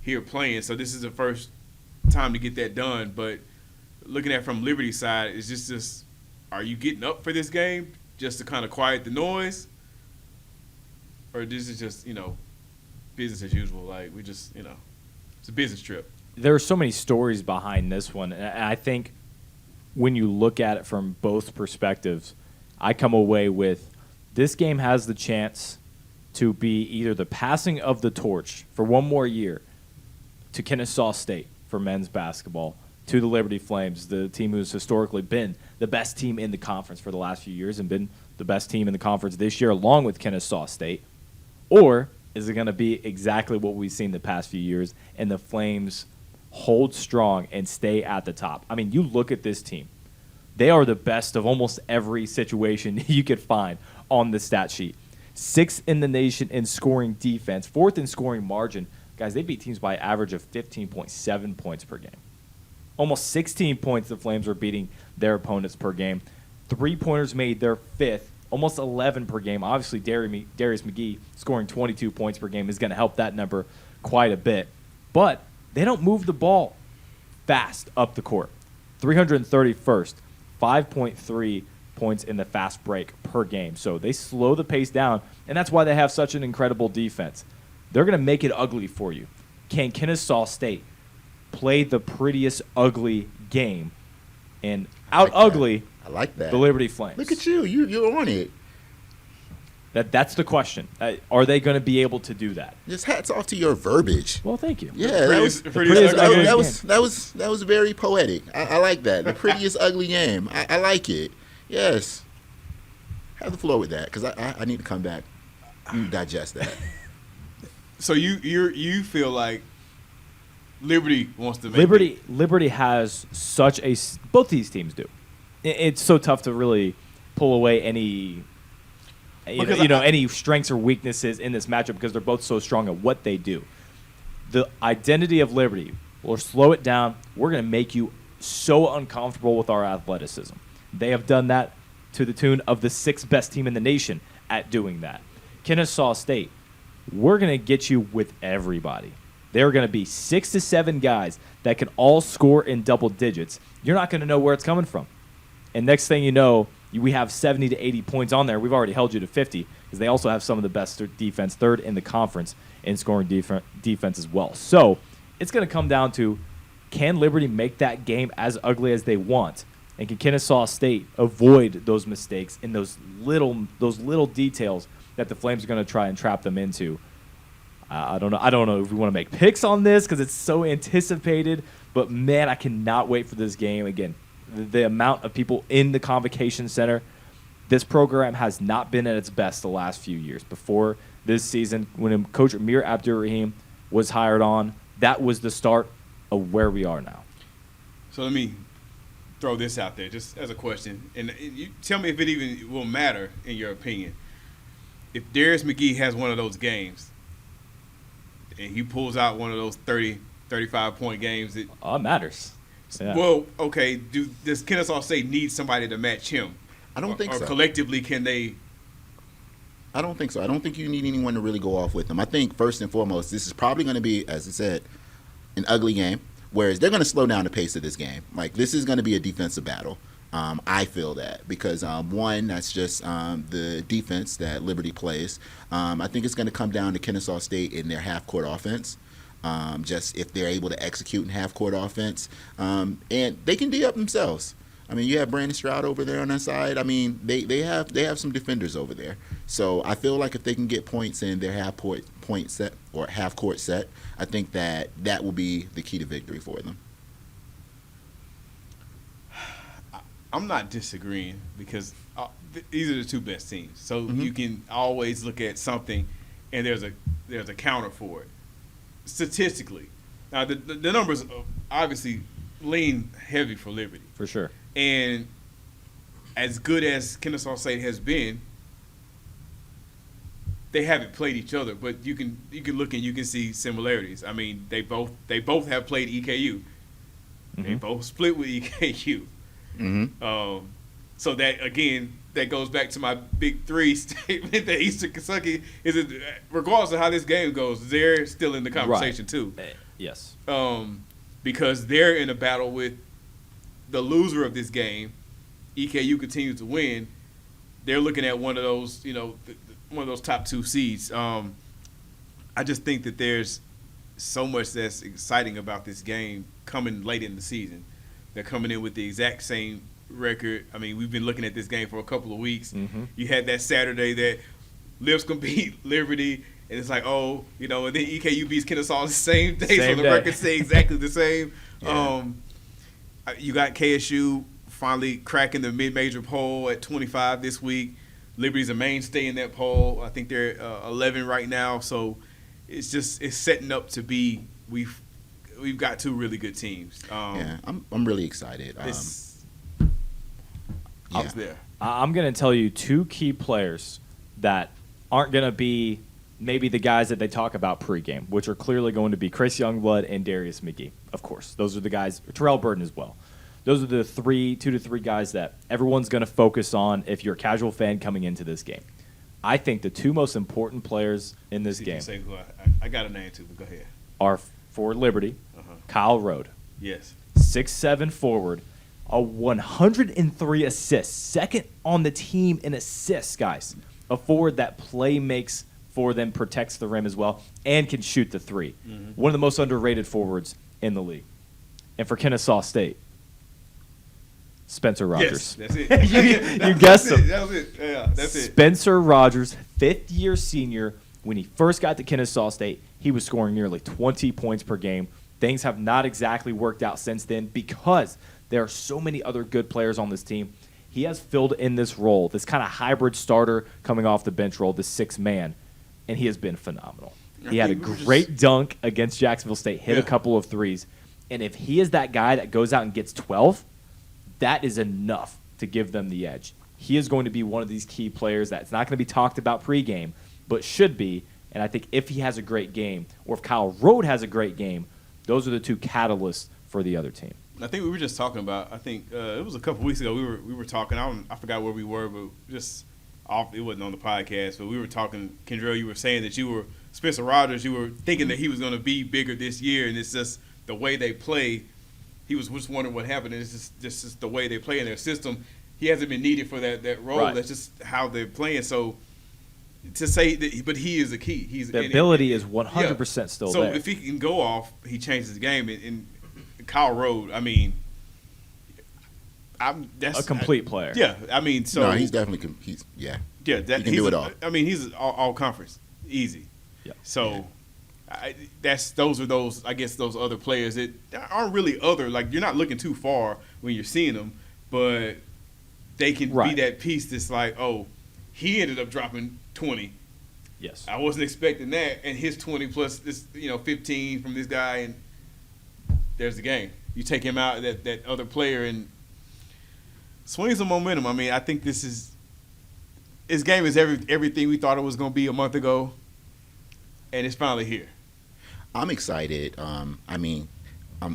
here playing, so this is the first time to get that done. But looking at it from Liberty's side, it's just are you getting up for this game just to kind of quiet the noise? Or this is just, business as usual? Like, we just, it's a business trip. There are so many stories behind this one, and I think when you look at it from both perspectives, I come away with this game has the chance to be either the passing of the torch for one more year to Kennesaw State for men's basketball, to the Liberty Flames, the team who's historically been the best team in the conference for the last few years and been the best team in the conference this year along with Kennesaw State. Or is it going to be exactly what we've seen the past few years and the Flames hold strong and stay at the top? I mean, you look at this team. They are the best of almost every situation you could find on the stat sheet. 6th in the nation in scoring defense, 4th in scoring margin. Guys, they beat teams by an average of 15.7 points per game. Almost 16 points the Flames are beating their opponents per game. 3-pointers made their 5th, almost 11 per game. Obviously, Darius McGee scoring 22 points per game is going to help that number quite a bit. But they don't move the ball fast up the court. 331st, 5.3 points in the fast break per game. So they slow the pace down, and that's why they have such an incredible defense. They're going to make it ugly for you. Can Kennesaw State play the prettiest ugly game and out-ugly I like that. the Liberty Flames? Look at you. You're on it. That's the question. Are they going to be able to do that? Just hats off to your verbiage. Well, thank you. Yeah, that was very poetic. I like that. The prettiest ugly game. I like it. Yes. Have the floor with that, because I need to come back and digest that. So you feel like Liberty wants to make Liberty has such a – both these teams do. It's so tough to really pull away any – any strengths or weaknesses in this matchup because they're both so strong at what they do. The identity of Liberty will slow it down. We're going to make you so uncomfortable with our athleticism. They have done that to the tune of the 6th best team in the nation at doing that. Kennesaw State, we're going to get you with everybody. There are going to be 6 to 7 guys that can all score in double digits. You're not going to know where it's coming from. And next thing you know, we have 70 to 80 points on there. We've already held you to 50 because they also have some of the best defense, 3rd in the conference in scoring defense as well. So it's going to come down to, can Liberty make that game as ugly as they want? And can Kennesaw State avoid those mistakes in those little details that the Flames are going to try and trap them into? I don't know if we want to make picks on this because it's so anticipated. But, man, I cannot wait for this game. Again, the amount of people in the Convocation Center, this program has not been at its best the last few years. Before this season, when Coach Amir Abdurrahim was hired on, that was the start of where we are now. So let me throw this out there just as a question, and you tell me if it even will matter in your opinion. If Darius McGee has one of those games and he pulls out one of those 30, 35-point games, it matters. Yeah. Well, okay, does Kennesaw State need somebody to match him? I don't think so. Or collectively, can they? I don't think so. I don't think you need anyone to really go off with him. I think, first and foremost, this is probably going to be, as I said, an ugly game, whereas they're going to slow down the pace of this game. Like, this is going to be a defensive battle. I feel that because, one, that's just the defense that Liberty plays. I think it's going to come down to Kennesaw State in their half-court offense. Just if they're able to execute in half-court offense. And they can D up themselves. I mean, you have Brandon Stroud over there on that side. I mean, they have some defenders over there. So I feel like if they can get points in their half-court set or half-court set, I think that will be the key to victory for them. I'm not disagreeing because these are the two best teams. So you can always look at something, and there's a counter for it. Statistically, now the numbers obviously lean heavy for Liberty. For sure. And as good as Kennesaw State has been, they haven't played each other. But you can look and you can see similarities. I mean, they both have played EKU. They both split with EKU. So that again, that goes back to my big three statement that Eastern Kentucky is, regardless of how this game goes, they're still in the conversation too. Yes. Because they're in a battle with the loser of this game. EKU continues to win. They're looking at one of those, one of those top two seeds. I just think that there's so much that's exciting about this game coming late in the season. They're coming in with the exact same record. I mean, we've been looking at this game for a couple of weeks. You had that Saturday that Lipscomb beat Liberty, and it's like, and then EKU beats Kennesaw the same day, so the records stay exactly the same. Yeah. You got KSU finally cracking the mid-major poll at 25 this week. Liberty's a mainstay in that poll. I think they're 11 right now, so it's setting up to be we've got two really good teams. I'm really excited. I was there. I'm going to tell you two key players that aren't going to be maybe the guys that they talk about pregame, which are clearly going to be Chris Youngblood and Darius McGee. Of course, those are the guys. Terrell Burton as well. Those are the two to three guys that everyone's going to focus on if you're a casual fan coming into this game. I think the two most important players in this game I got a name too, but go ahead. Are for Liberty, Kyle Rode. Yes. 6'7" forward, a 103 assists, second on the team in assists, guys. A forward that play makes for them, protects the rim as well, and can shoot the three. One of the most underrated forwards in the league. And for Kennesaw State, Spencer Rogers. Yes, that's it. you guessed him. That was it. Yeah, that's it. Spencer Rogers, fifth-year senior. When he first got to Kennesaw State, he was scoring nearly 20 points per game. Things have not exactly worked out since then because there are so many other good players on this team. He has filled in this role, this kind of hybrid starter coming off the bench role, the sixth man, and he has been phenomenal. He had a great dunk against Jacksonville State, hit a couple of threes, and if he is that guy that goes out and gets 12, that is enough to give them the edge. He is going to be one of these key players that's not going to be talked about pregame, but should be, and I think if he has a great game, or if Kyle Rode has a great game, those are the two catalysts for the other team. I think we were just talking about. I think it was a couple weeks ago. We were talking. I forgot where we were, but just off. It wasn't on the podcast, but we were talking. Kendrell, you were saying that you were Spencer Rogers. You were thinking that he was going to be bigger this year, and it's just the way they play. He was just wondering what happened. And it's just the way they play in their system. He hasn't been needed for that role. Right. That's just how they're playing. So to say that, but he is a key. The ability is 100% still there. So if he can go off, he changes the game. And Kyle Rode, I mean, that's a complete player. Yeah, I mean, so no, he's definitely he can do it all. I mean, he's all conference, easy. Yeah. So those are those other players that aren't really other. Like you're not looking too far when you're seeing them, but they can be that piece that's like, oh, he ended up dropping 20. Yes. I wasn't expecting that, and his 20 plus this 15 from this guy, and there's the game. You take him out, that other player, and swings the momentum. I mean, I think this game is everything we thought it was going to be a month ago, and it's finally here. I'm excited.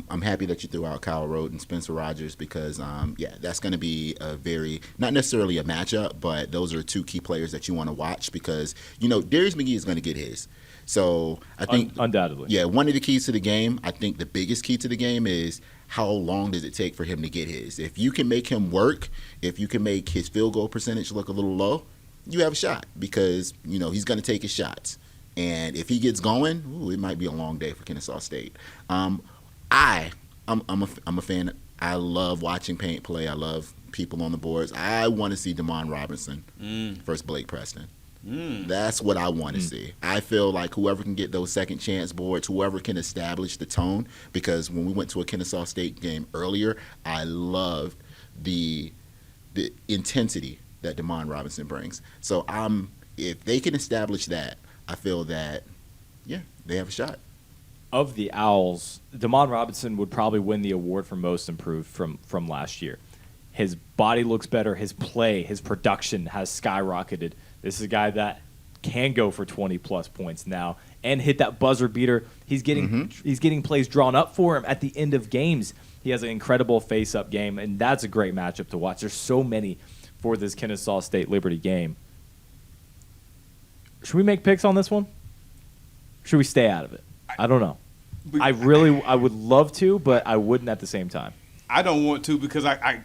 I'm happy that you threw out Kyle Rote and Spencer Rogers because, that's going to be a very, not necessarily a matchup, but those are two key players that you want to watch because, Darius McGee is going to get his. So I think undoubtedly. Yeah, one of the keys to the game, I think the biggest key to the game is how long does it take for him to get his. If you can make him work, if you can make his field goal percentage look a little low, you have a shot because, he's going to take his shots. And if he gets going, it might be a long day for Kennesaw State. I'm a fan. I love watching paint play. I love people on the boards. I want to see Damon Robinson versus Blake Preston. That's what I want to see. I feel like whoever can get those second chance boards, whoever can establish the tone, because when we went to a Kennesaw State game earlier, I loved the intensity that Damon Robinson brings. So if they can establish that, I feel that, they have a shot. Of the Owls, Damon Robinson would probably win the award for most improved from last year. His body looks better. His play, his production has skyrocketed. This is a guy that can go for 20-plus points now and hit that buzzer beater. He's getting plays drawn up for him at the end of games. He has an incredible face-up game, and that's a great matchup to watch. There's so many for this Kennesaw State Liberty game. Should we make picks on this one? Should we stay out of it? I don't know. I would love to, but I wouldn't at the same time. I don't want to because I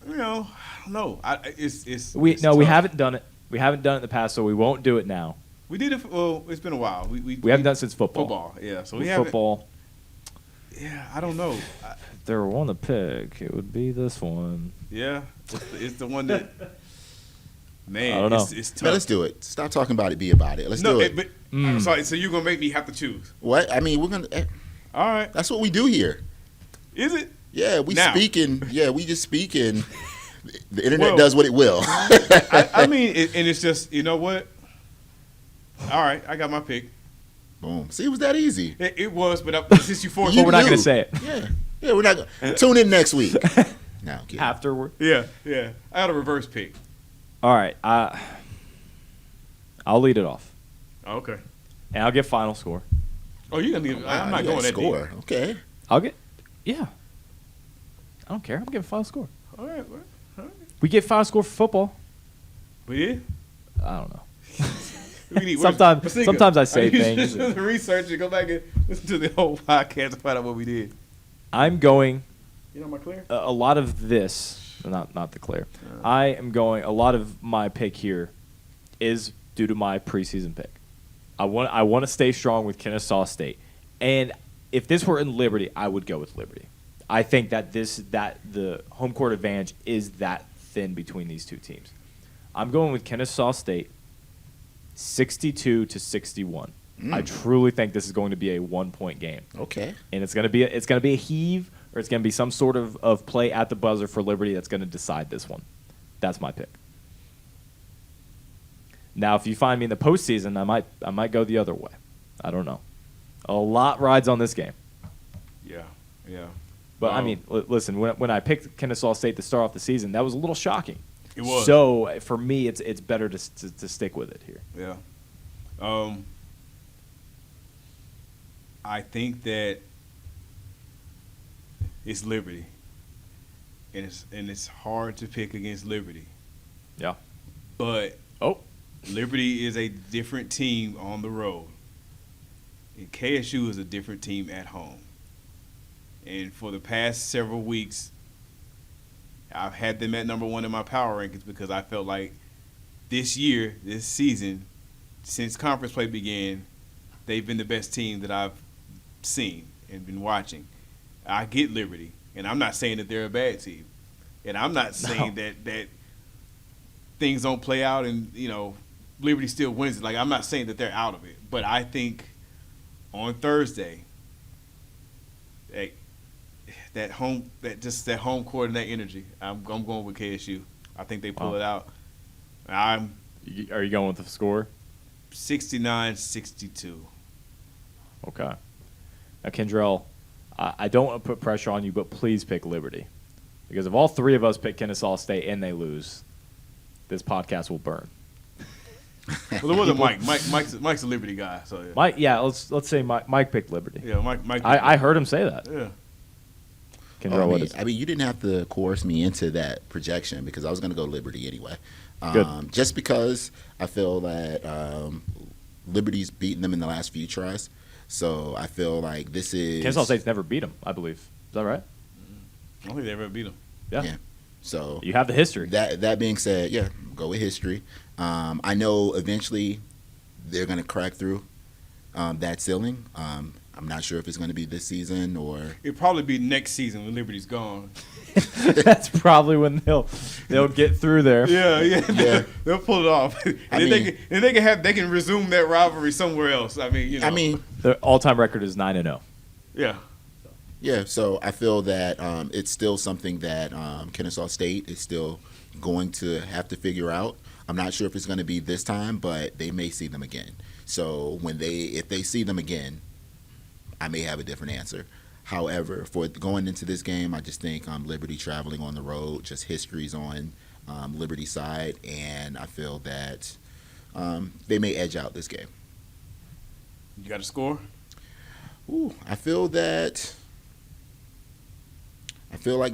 no. We haven't done it. We haven't done it in the past, so we won't do it now. We did it. Well, it's been a while. We haven't done it since football. Football, yeah. So we haven't. Football. Yeah, I don't know. If there were one to pick, it would be this one. Yeah, it's the one that. Man, I don't know. It's tough. Man, let's do it. Stop talking about it. Be about it. Let's do it. But I'm sorry. So you're gonna make me have to choose? What? I mean, we're gonna. All right. That's what we do here. Is it? Yeah, we Now. speaking. Yeah, we just speaking. The internet does what it will. I mean, and it's just, you know what? All right, I got my pick. Boom. See, it was that easy. It was, but since you forced But me, we're not going knew. to say it. Yeah, we're not going to. Tune in next week. No, I'm kidding. Afterward. Yeah. I got a reverse pick. All right. I'll lead it off. Okay. And I'll get final score. Oh, you're gonna give? I'm not You got going that score. deep. Okay. I'll get. Yeah. I don't care. I'm getting final score. All right. Well, We get final score for football. we did. I don't know. Sometimes sometimes I say things. Research and go back and listen to the whole podcast to find out what we did. I'm going. You know my clear? A lot of this, not the clear. I am going. A lot of my pick here is due to my preseason pick. I want to stay strong with Kennesaw State, and if this were in Liberty, I would go with Liberty. I think that the home court advantage is that thin between these two teams. I'm going with Kennesaw State, 62-61. I truly think this is going to be a 1-point game. Okay. And it's going to be a heave, or it's going to be some sort of play at the buzzer for Liberty that's going to decide this one. That's my pick. Now, if you find me in the postseason, I might go the other way. I don't know. A lot rides on this game. Yeah. But I mean, listen, when I picked Kennesaw State to start off the season, that was a little shocking. It was. So for me, it's better to stick with it here. Yeah. I think that it's Liberty, and it's hard to pick against Liberty. Yeah. But Liberty is a different team on the road, and KSU is a different team at home. And for the past several weeks, I've had them at number one in my power rankings because I felt like this season, since conference play began, they've been the best team that I've seen and been watching. I get Liberty, and I'm not saying that they're a bad team. And I'm not saying that things don't play out and, Liberty still wins it. Like, I'm not saying that they're out of it. But I think on Thursday, that home court and that energy, I'm going with KSU. I think they pull it out. Are you going with the score? 69-62. Okay. Now, Kendrell, I don't want to put pressure on you, but please pick Liberty. Because if all three of us pick Kennesaw State and they lose, this podcast will burn. Well, it wasn't Mike. Mike's a Liberty guy. So yeah. Mike, yeah, let's say Mike picked Liberty. Yeah, Mike. I heard him say that. Yeah. I mean, you didn't have to coerce me into that projection because I was going to go Liberty anyway. Good. Just because I feel that Liberty's beaten them in the last few tries. So I feel like this is... Kennesaw State's never beat them, I believe. Is that right? I don't think they ever beat him. Yeah. So you have the history. That being said, yeah, go with history. I know eventually they're going to crack through that ceiling. I'm not sure if it's going to be this season or... It'll probably be next season when Liberty's gone. That's probably when they'll get through there. Yeah. They'll pull it off. They can resume that rivalry somewhere else. I mean, their all-time record is 9-0. Yeah. Yeah, so I feel that it's still something that Kennesaw State is still going to have to figure out. I'm not sure if it's going to be this time, but they may see them again. So if they see them again, I may have a different answer. However, for going into this game, I just think Liberty traveling on the road, just history's on Liberty's side, and I feel that they may edge out this game. You got a score? I feel like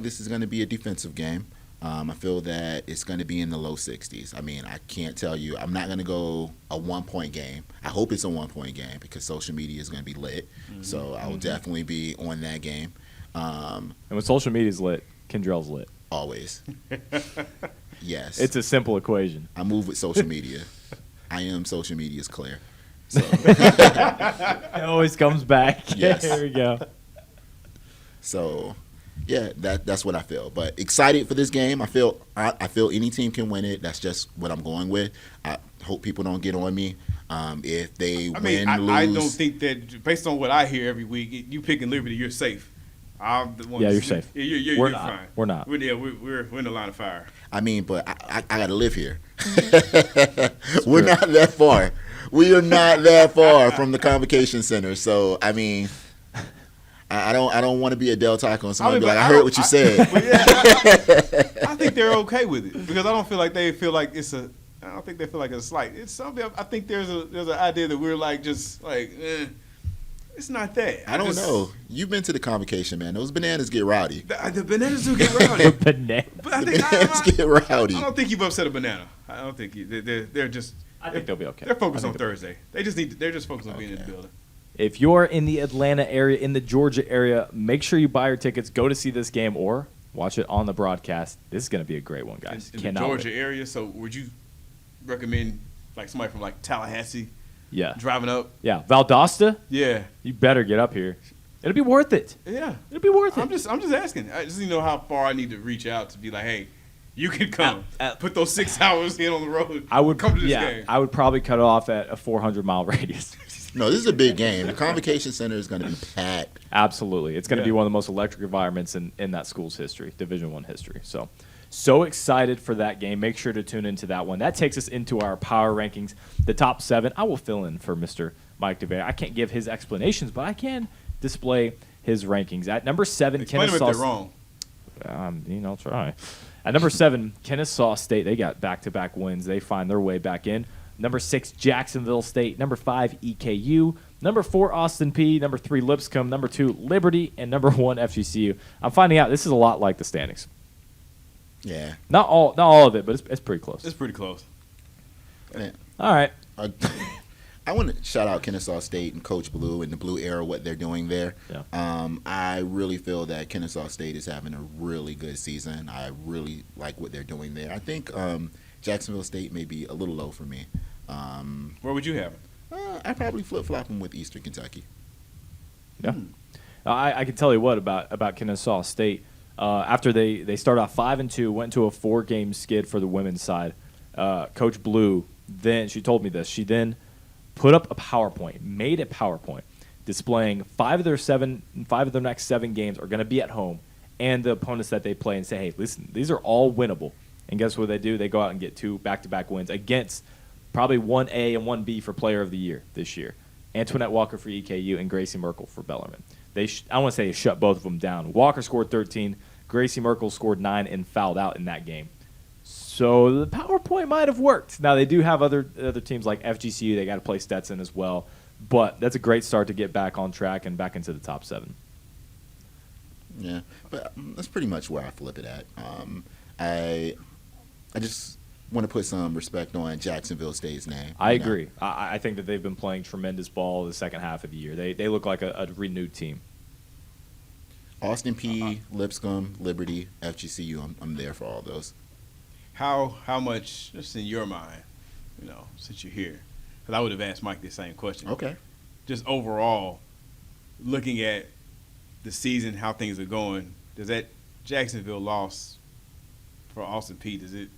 this is going to be a defensive game. I feel that it's going to be in the low 60s. I mean, I can't tell you. I'm not going to go a 1-point game. I hope it's a 1-point game because social media is going to be lit. Mm-hmm. So I will definitely be on that game. And when social media is lit, Kendrell's lit. Always. Yes. It's a simple equation. I move with social media. I am social media's Claire. So. It always comes back. Yes. There we go. So... yeah, that's what I feel. But excited for this game. I feel any team can win it. That's just what I'm going with. I hope people don't get on me. If they lose. I don't think that based on what I hear every week, you picking Liberty, you're safe. I'm the one. Yeah, you're safe. You're not. fine. We're not. We're in the line of fire. I mean, but I got to live here. We're not that far. We are not that far from the convocation center. So I mean. I don't want to be a Del Taco and somebody be like, I heard what you said. I think they're okay with it because I don't feel like they feel like it's a. I don't think they feel like it's a slight. It's something. I think there's an idea that we're like just like. It's not that. I don't know. You've been to the convocation, man. Those bananas get rowdy. The bananas do get rowdy. Bananas get rowdy. I don't think you've upset a banana. I don't think they're just. I think they'll be okay. They're focused on Thursday. They're just focused on being in the building. If you're in the Atlanta area, in the Georgia area, make sure you buy your tickets, go to see this game, or watch it on the broadcast. This is going to be a great one, guys. In the Georgia area, so would you recommend like somebody from like Tallahassee driving up? Yeah. Valdosta? Yeah. You better get up here. It'll be worth it. Yeah. It'll be worth it. I'm just asking. I just need to know how far I need to reach out to be like, hey, you can come. Put those 6 hours in on the road. I would come to this game. I would probably cut it off at a 400-mile radius. No, this is a big game. The Convocation Center is going to be packed. Absolutely. It's going to be one of the most electric environments in that school's history, Division I history. So excited for that game. Make sure to tune into that one. That takes us into our power rankings, the top 7. I will fill in for Mr. Mike DeVere. I can't give his explanations, but I can display his rankings. At number 7, Explain Kennesaw. If they're wrong. I'll try. At number 7, Kennesaw State. They got back-to-back wins. They find their way back in. Number 6, Jacksonville State. Number 5, EKU. Number 4, Austin Peay. Number 3, Lipscomb. Number 2, Liberty. And number 1, FGCU. I'm finding out this is a lot like the standings. Yeah. Not all of it, but it's pretty close. It's pretty close. Yeah. All right. I want to shout out Kennesaw State and Coach Blue and the Blue Era, what they're doing there. Yeah. I really feel that Kennesaw State is having a really good season. I really like what they're doing there. I think Jacksonville State may be a little low for me. Where would you have it? I probably flip-flop them with Eastern Kentucky. Yeah. I can tell you what about Kennesaw State. After they start off 5-2, went to a 4-game skid for the women's side. Coach Blue, then she told me this. She then put up a PowerPoint, made a PowerPoint displaying 5 of their next 7 games are going to be at home, and the opponents that they play, and say, hey, listen, these are all winnable. And guess what they do? They go out and get 2 back-to-back wins against probably 1A and 1B for Player of the Year this year. Antoinette Walker for EKU and Gracie Merkel for Bellarmine. I want to say they shut both of them down. Walker scored 13. Gracie Merkel scored 9 and fouled out in that game. So the PowerPoint might have worked. Now, they do have other teams like FGCU. They got to play Stetson as well. But that's a great start to get back on track and back into the top 7. Yeah, but that's pretty much where I flip it at. I just want to put some respect on Jacksonville State's name. I agree. I think that they've been playing tremendous ball the second half of the year. They look like a renewed team. Austin P, Lipscomb, Liberty, FGCU. I'm there for all those. How much, just in your mind, since you're here, because I would have asked Mike the same question. Okay. Just overall, looking at the season, how things are going, does that Jacksonville loss for Austin P, does it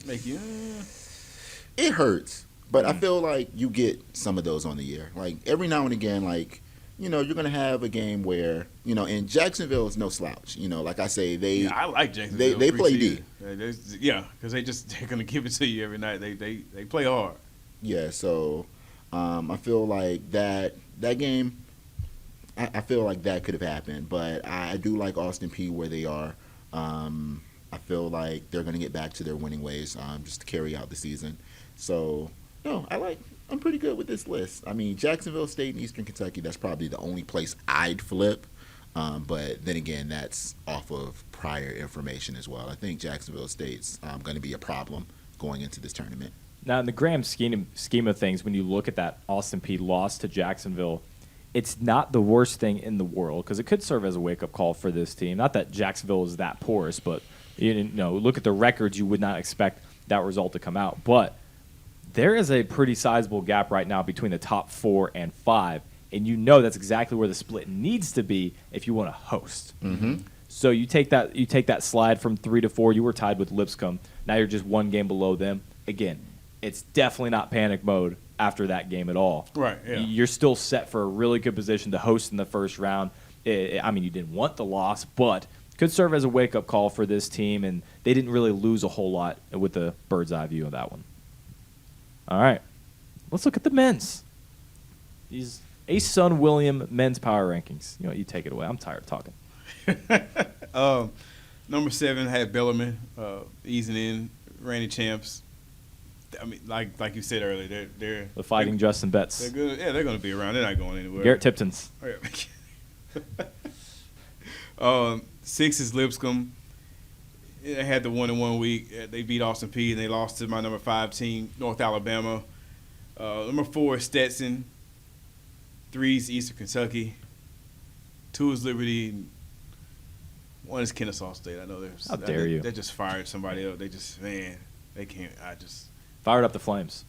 make you? It hurts, but I feel like you get some of those on the year. Like every now and again, like you're gonna have a game where and Jacksonville is no slouch. Like I say, I like Jacksonville. They play D. Yeah, because they're gonna give it to you every night. They play hard. Yeah, so I feel like that game. I feel like that could have happened, but I do like Austin P where they are. I feel like they're going to get back to their winning ways just to carry out the season. So, I'm pretty good with this list. I mean, Jacksonville State and Eastern Kentucky, that's probably the only place I'd flip. But then again, that's off of prior information as well. I think Jacksonville State's going to be a problem going into this tournament. Now, in the grand scheme of things, when you look at that Austin P loss to Jacksonville, it's not the worst thing in the world because it could serve as a wake-up call for this team. Not that Jacksonville is that porous, but look at the records. You would not expect that result to come out. But there is a pretty sizable gap right now between the top 4 and 5, and that's exactly where the split needs to be if you want to host. Mm-hmm. So you take that slide from 3 to 4. You were tied with Lipscomb. Now you're just one game below them. Again, it's definitely not panic mode after that game at all. Right, yeah. You're still set for a really good position to host in the first round. I mean, you didn't want the loss, but could serve as a wake-up call for this team, and they didn't really lose a whole lot with the bird's eye view of that one. All right. Let's look at the men's. These ASUN William men's power rankings. You take it away. I'm tired of talking. Number 7 had Bellarmine easing in, reigning champs. I mean, like you said earlier, they're The Fighting Justin Betts. They're good. Yeah, they're going to be around. They're not going anywhere. Garrett Tipton's. 6 is Lipscomb. They had the 1-1 week. They beat Austin P, and they lost to my number 5 team, North Alabama. Number 4 is Stetson. 3 is Eastern Kentucky. 2 is Liberty. And 1 is Kennesaw State. I know How dare you? They just fired somebody else. They can't. Fired up the flames.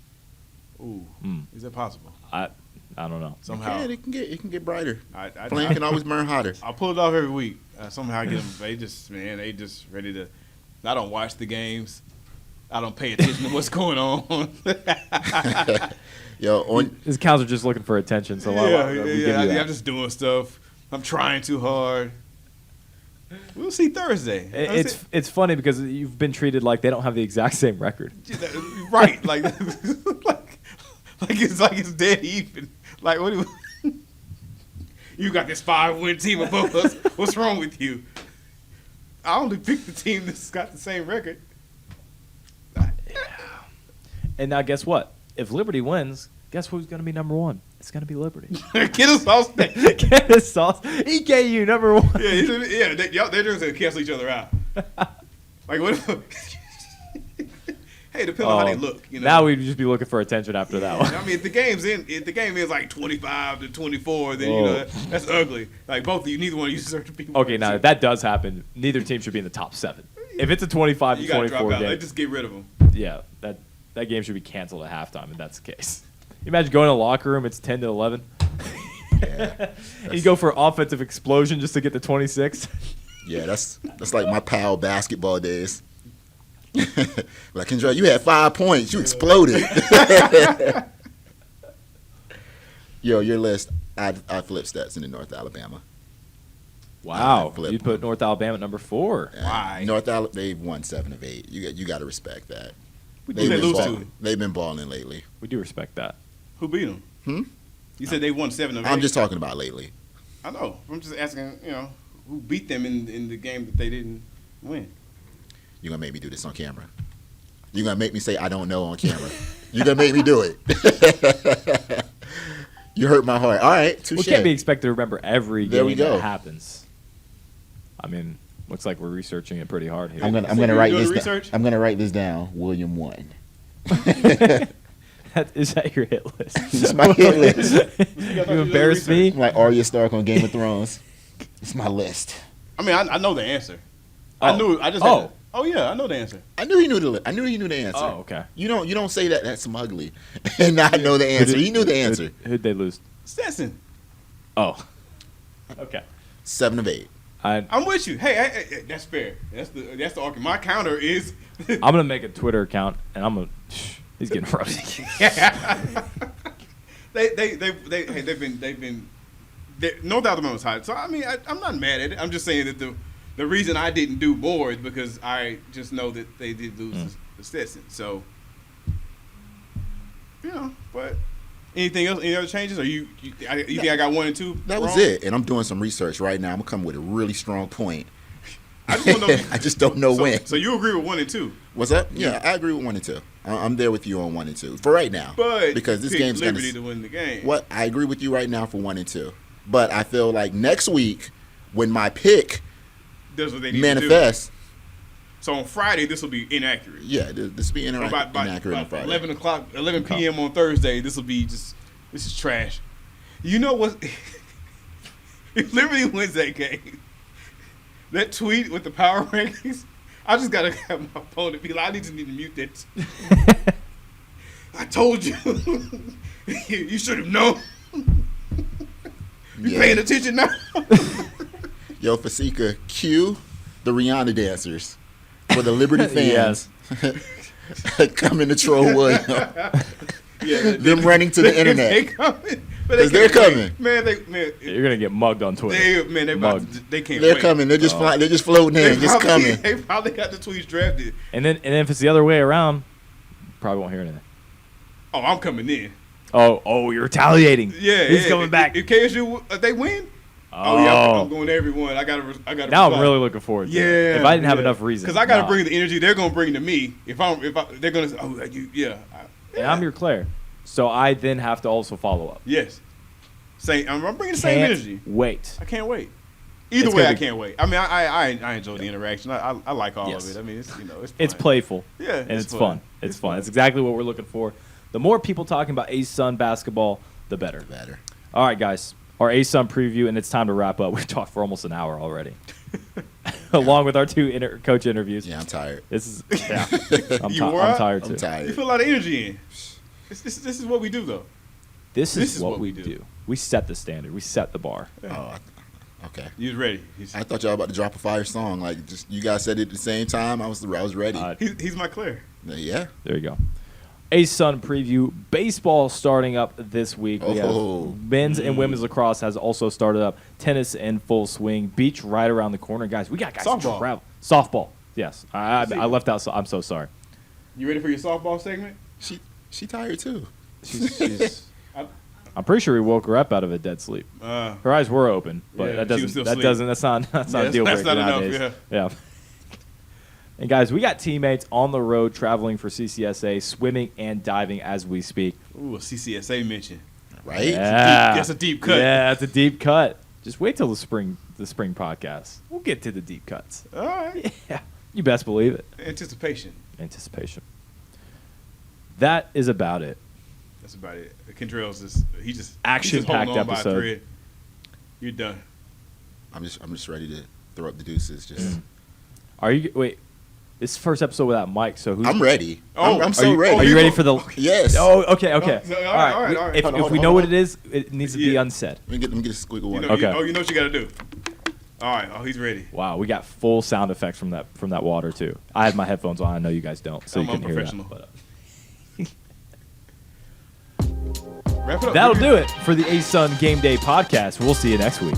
Ooh, is that possible? I don't know. Somehow it can get brighter. I Flame can always burn hotter. I'll pull it off every week. Somehow I get them. They just ready to. I don't watch the games. I don't pay attention to what's going on. His counts are just looking for attention. So I'm just doing stuff. I'm trying too hard. We'll see Thursday. It's funny because you've been treated like they don't have the exact same record. Right, like it's dead even. Like what? You got this 5-win team above us. What's wrong with you? I only picked the team that's got the same record. And now guess what? If Liberty wins, guess who's going to be number 1? It's going to be Liberty. Kennesaw State. EKU number 1. Yeah, they're just going to cancel each other out. Like what? Hey, depending on how they look. Now we'd just be looking for attention after that one. I mean, if the game is like 25-24, then that's ugly. Like both of you, neither one of you deserve to be. Okay, now if that does happen, neither team should be in the top 7. If it's a 25-24 game, they just get rid of them. Yeah, that game should be canceled at halftime if that's the case. You imagine going to the locker room, it's 10-11. Yeah, you go for offensive explosion just to get to 26. Yeah, that's like my pal basketball days. Like Kendra, you had 5 points, you exploded. Yo, your list. I flipped Stetson in North Alabama. Wow, you put North Alabama at number 4. Why? They've won 7 of 8. You got to respect that. They've been balling lately. We do respect that. Who beat them? You said they won 7 of 8. I'm just talking about lately. I know. I'm just asking. Who beat them in the game that they didn't win? You're going to make me do this on camera. You're going to make me say I don't know on camera. You're going to make me do it. You hurt my heart. All right, touche. We can't be expected to remember every There we game go. that happens. I mean, looks like we're researching it pretty hard here. I'm gonna you're write doing this. research? I'm gonna write this down. William won. Is that your hit list? It's my hit list. You embarrassed me. I'm like Arya Stark on Game of Thrones. It's my list. I mean, I know the answer. Oh. I knew. I just. Oh. Had to, oh yeah, I know the answer. I knew he knew the. I knew he knew the answer. Oh, okay. You don't say that smugly and not know the answer. He knew the answer. Who'd they lose? Stetson. Oh. Okay. 7 of 8. I'm with you. Hey, that's fair. That's the argument. My counter is. I'm gonna make a Twitter account and I'm gonna. He's getting roasted. They've been no doubt the man was hot. So I mean, I'm not mad at it. I'm just saying that the reason I didn't do more is because I just know that they did lose the Stetson. So but anything else? Any other changes? Or you think I got 1 and 2? That was wrong? it. And I'm doing some research right now. I'm gonna come with a really strong point. I just want to know. I just don't know when. So you agree with 1 and 2? What's up? Yeah, I agree with 1 and 2. I'm there with you on 1 and 2 for right now. But because this pick game's gonna Liberty to win the game. What I agree with you right now for 1 and 2. But I feel like next week when my pick That's what they need manifests. to do. So on Friday, this will be inaccurate. Yeah, this will be inaccurate on Friday. 11 p.m. on Thursday, this is trash. You know what? If Liberty wins that game, that tweet with the power rankings, I just gotta have my opponent be like, I need to mute that. I told you. You should have known. You paying attention now? Yo, Fasika, cue the Rihanna dancers for the Liberty fans. Coming to troll William. Yeah, them running to the internet. They coming. Because they're coming. Man, You're gonna get mugged on Twitter. They can't They're wait. coming. They're just flying. They're just floating in. Just coming. They probably got the tweets drafted. And then if it's the other way around, probably won't hear anything. Oh, I'm coming in. Oh, you're retaliating. Yeah, He's coming back. If KSU they win. Oh, yeah, I'm going to everyone. I got to. Now I'm really looking forward to it. If I didn't have enough reason. Because I got to bring the energy they're going to bring to me. They're going to say, And I'm your Claire. So I then have to also follow up. Yes. I'm bringing the same energy. Wait. I can't wait. Either way, I can't wait. I mean, I enjoy the interaction. I like all of it. I mean, it's fun. It's playful. Yeah, and it's fun. It's fun. It's exactly what we're looking for. The more people talking about ASUN basketball, the better. All right, guys. Our ASUN preview, and it's time to wrap up. We've talked for almost an hour already, along with our 2 coach interviews. Yeah, I'm tired. I'm tired too. I'm tired. You put a lot of energy in. This is what we do, though. This is what we do. We set the standard. We set the bar. Oh, okay. You was ready. I thought y'all about to drop a fire song. Like, just you guys said it at the same time. I was ready. He's my Claire. Yeah. There you go. ASUN preview. Baseball starting up this week. We have men's and women's lacrosse has also started up. Tennis in full swing. Beach right around the corner. Guys, we got guys Softball. travel. Softball. Yes. I left out. So I'm so sorry. You ready for your softball segment? She tired too. She's I'm pretty sure we woke her up out of a dead sleep. Her eyes were open, but yeah, that's not a deal breaker nowadays. Enough, yeah. And guys, we got teammates on the road traveling for CCSA, swimming and diving as we speak. Ooh, a CCSA mention. Right? Yeah. That's a deep cut. Yeah, that's a deep cut. Just wait till the spring podcast. We'll get to the deep cuts. All right. Yeah. You best believe it. Anticipation. That is about it. That's about it. Kendrell's Action-packed holding on by a episode. thread. You're done. I'm just ready to throw up the deuces. Just Wait, this is the first episode without Mike, so who's... I'm ready. Oh, I'm so ready. Are you ready for the... Yes. Oh, okay. All right. If we know what it is, it needs to be unsaid. Let me get a squiggle one. You know what you got to do. All right. Oh, he's ready. Wow, we got full sound effects from that water too. I had my headphones on. I know you guys don't, so I'm you couldn't hear that. unprofessional. But, Wrap it up. that'll do it for the ASUN Game Day podcast. We'll see you next week.